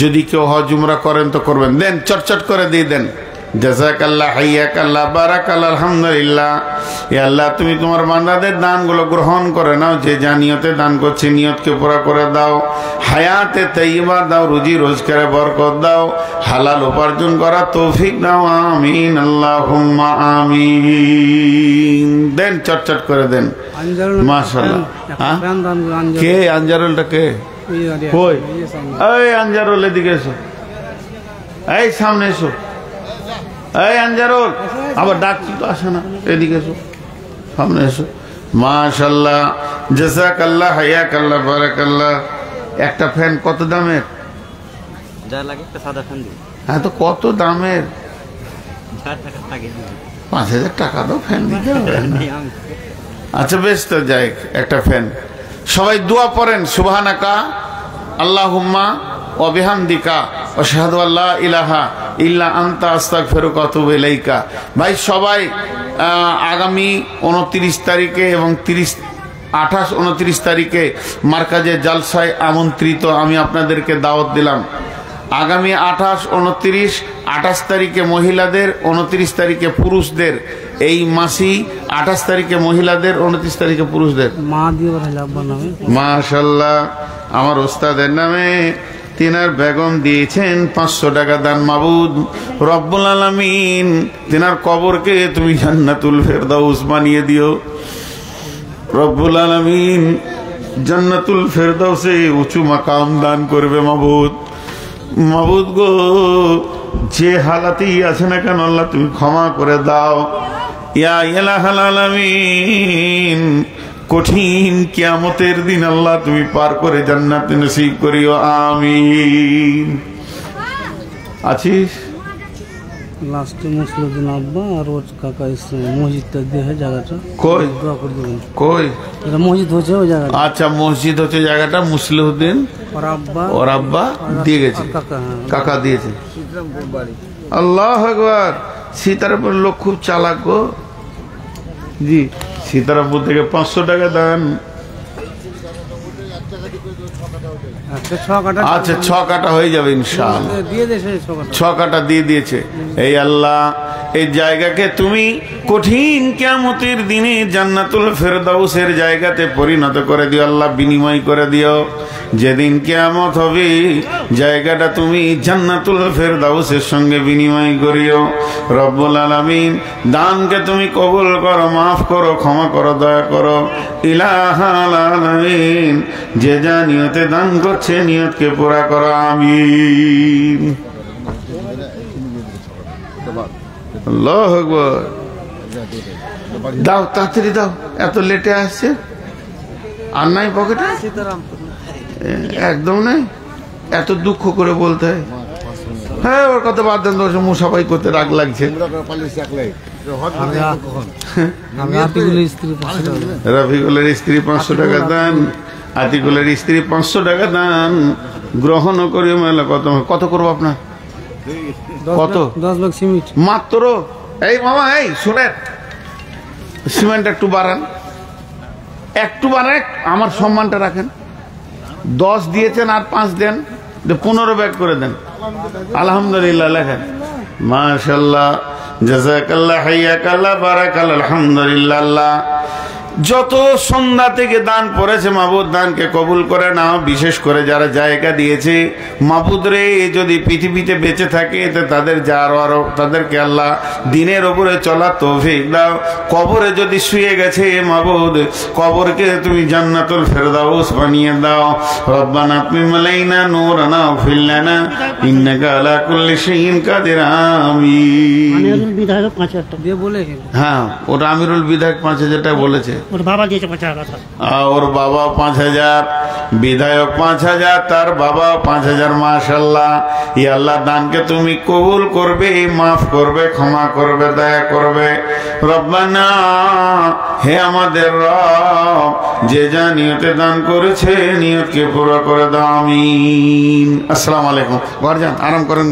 যদি কেউ হজ উমরা করেন তো করবেন। দেন, চটচট করে দিয়ে দেন। জাযাকাল্লাহ, হাইয়াকাল্লাহ, বারাকাল্লাহ, আলহামদুলিল্লাহ। ইয়া আল্লাহ, তুমি তোমার বান্দাদের দানগুলো গ্রহণ করে নাও। যে যা নিয়তে দান করছে, নিয়তকে পুরা করে দাও। হায়াতে তাইয়্যিবা দাও, রুজি রোজগারে বরকত দাও, হালাল উপার্জন করা তৌফিক দাও। আমিন, আল্লাহুম্মা আমিন। দেন, চটচট করে দেন। মাশাআল্লাহ। কে আনজারুলটা? কে? কই? এই আনজারুল, এদিকে এসো। এই সামনে এসো। এই আনজারুল, আবার ডাকছি তো, আসে না। এদিকে এসো, সামনে এসো। মাশাআল্লাহ, জাযাকাল্লাহ, হায়াকাল্লাহ, বারাকাল্লাহ। একটা ফ্যান কত দামের? যা লাগে একটা সাদা ফ্যান দিই। হ্যাঁ, তো কত দামের? 5000 টাকা দাও, ফ্যান দিতে হবে না। আচ্ছা বেশ, তো যাই, একটা ফ্যান। সবাই দোয়া পড়েন। সুবহানাকা আল্লাহুম্মা ওয়া বিহামদিকা আশহাদু আল্লা ইলাহা ইল্লা আনতা আস্তাগফিরুকা ওয়া আতুবু ইলাইকা। ভাই সবাই আগামী 29 তারিখে এবং 28, 29 তারিখে মার্কাজে জালসায় আমন্ত্রিত। আমি আপনাদেরকে দাওয়াত দিলাম। আগামী 28, 29, 28 তারিখে মহিলাদের, 29 তারিখে পুরুষদের। এই মাসি 28 তারিখে মহিলাদের, 29 তারিখে পুরুষদের। মা দিয়ে পাঠাইলে আব্বার নামে। মাশাআল্লাহ, আমার ওস্তাদের নামে তিনার বেগম দিয়েছেন 500 টাকা দান। মাবুদ রব্বুল আলামিন, তিনার কবরকে তুমি জান্নাতুল ফেরদাউস বানিয়ে দিও। রব্বুল আলামিন জান্নাতুল ফেরদাউসে উঁচু মাকাম দান করবে। মাবুদ, মাবুদ গো, যে হালাতেই আছে না কেন আল্লাহ তুমি ক্ষমা করে দাও। ইয়া ইলাহাল আলামিন, কঠিন কিয়ামতের দিন আল্লাহ তুমি পার করে জান্নাত নসিব করিও। আমিন। আছিস? লাস্টে মুসলিউদ্দিন আব্বা আর ওর কাকা এসছে। মসজিদটা দিয়ে জায়গাটা কই? দোয়া করে দেবেন। কই? এটা মসজিদ হচ্ছে ওই জায়গাটা। আচ্ছা, মসজিদ হচ্ছে জায়গাটা। মুসলিউদ্দিন ওর আব্বা ওর আব্বা দিয়ে গেছে, কাকা। হ্যাঁ, কাকা দিয়েছে। ইসলামপুর বাড়ি। আল্লাহু আকবার। সীতারামপুর লোক খুব চালাক গো। জি, সীতারামপুর থেকে 500 টাকা দেন। আচ্ছা, 6 কাটা হয়ে যাবে ইনশাআল্লাহ। দিয়ে দিয়েছে 6 কাটা দিয়ে দিয়েছে। এই আল্লাহ, এই জায়গাকে তুমি কঠিন কিয়ামতের দিনে জান্নাতুল ফেরদাউসের জায়গাতে পরিণত করে দিও আল্লাহ, বিনিময় করে দিও। যেদিন কিয়ামত হবে জায়গাটা তুমি জান্নাতুল ফেরদাউসের সঙ্গে বিনিময় করিও। রব্বুল আলামিন, দানকে তুমি কবুল করো, মাফ করো, ক্ষমা করো, দয়া করো। ইলাহাল আলামিন, যে যা নিয়তে দান করছে নিয়তকে পুরা করো, আমিন। আল্লাহু আকবার। দাও, তাড়াতাড়ি দাও, এত লেটে আসছে। আর নাই পকেটে? একদম নাই। এত দুঃখ করে বলতে হয়। হ্যাঁ, ওর কথা বাদ দেন, দোষ মুসাফাই করতে রাগ লাগছে। রফিকুলের স্ত্রী 500 টাকা দান, আতিকুলের স্ত্রী 500 টাকা দান, গ্রহণ করি। মেলা কত করবো আপনার? কত? 10 লাখ সিমেন্ট মাত্র। এই মামা, এই শুনেন, সিমেন্ট একটু বাড়ান, একটু বাড়ান, আমার সম্মানটা রাখেন। 10 দিয়েছেন, আর 5 দেন, 15 ব্যাগ করে দেন। আলহামদুলিল্লাহ লেখেন। মাশাআল্লাহ, জাযাকাল্লাহ, হাইয়াকাল্লাহ, বারাকাল্লাহ, আলহামদুলিল্লাহ। আল্লাহ যত সন্ধ্যা থেকে দান পড়েছে মাবুদ, দানকে কবুল করে নাও। বিশেষ করে যারা জায়গা দিয়েছে মাবুদ রে, যদি পৃথিবীতে বেঁচে থাকে তাদের আরো তাদেরকে আল্লাহ দিনের ওপরে চলা তৌফিক দাও। কবরে যদি শুয়ে গেছে মাবুদ, কবরকে তুমি জান্নাতুল ফেরদাউস বানিয়ে দাও। রব্বানা আতমিম আলাইনা নূরানা ওয়াগফির লানা ইন্নাকা আলা কুল্লি শাইইন কাদির, আমিন। আমিরুল বিধায়ক 5000 টাকা দিয়ে বলে। হ্যাঁ, ওটা আমিরুল বিধায়ক 5000 টাকা বলেছে। ওর বাবা দিয়েছে 5000 টাকা। ওর বাবা 5000, বিধায়ক 5000, তার বাবা 5000। মাশাআল্লাহ। ইয়া আল্লাহ, দানকে তুমি কবুল করবে, মাফ করবে, ক্ষমা করবে, দয়া করবে। রব্বানা, হে আমাদের রব, যে যা নিয়তে দান করেছে নিয়তকে পুরো করে দাও, আমিন। আসসালামু আলাইকুম। ঘর যান, আরাম করেন।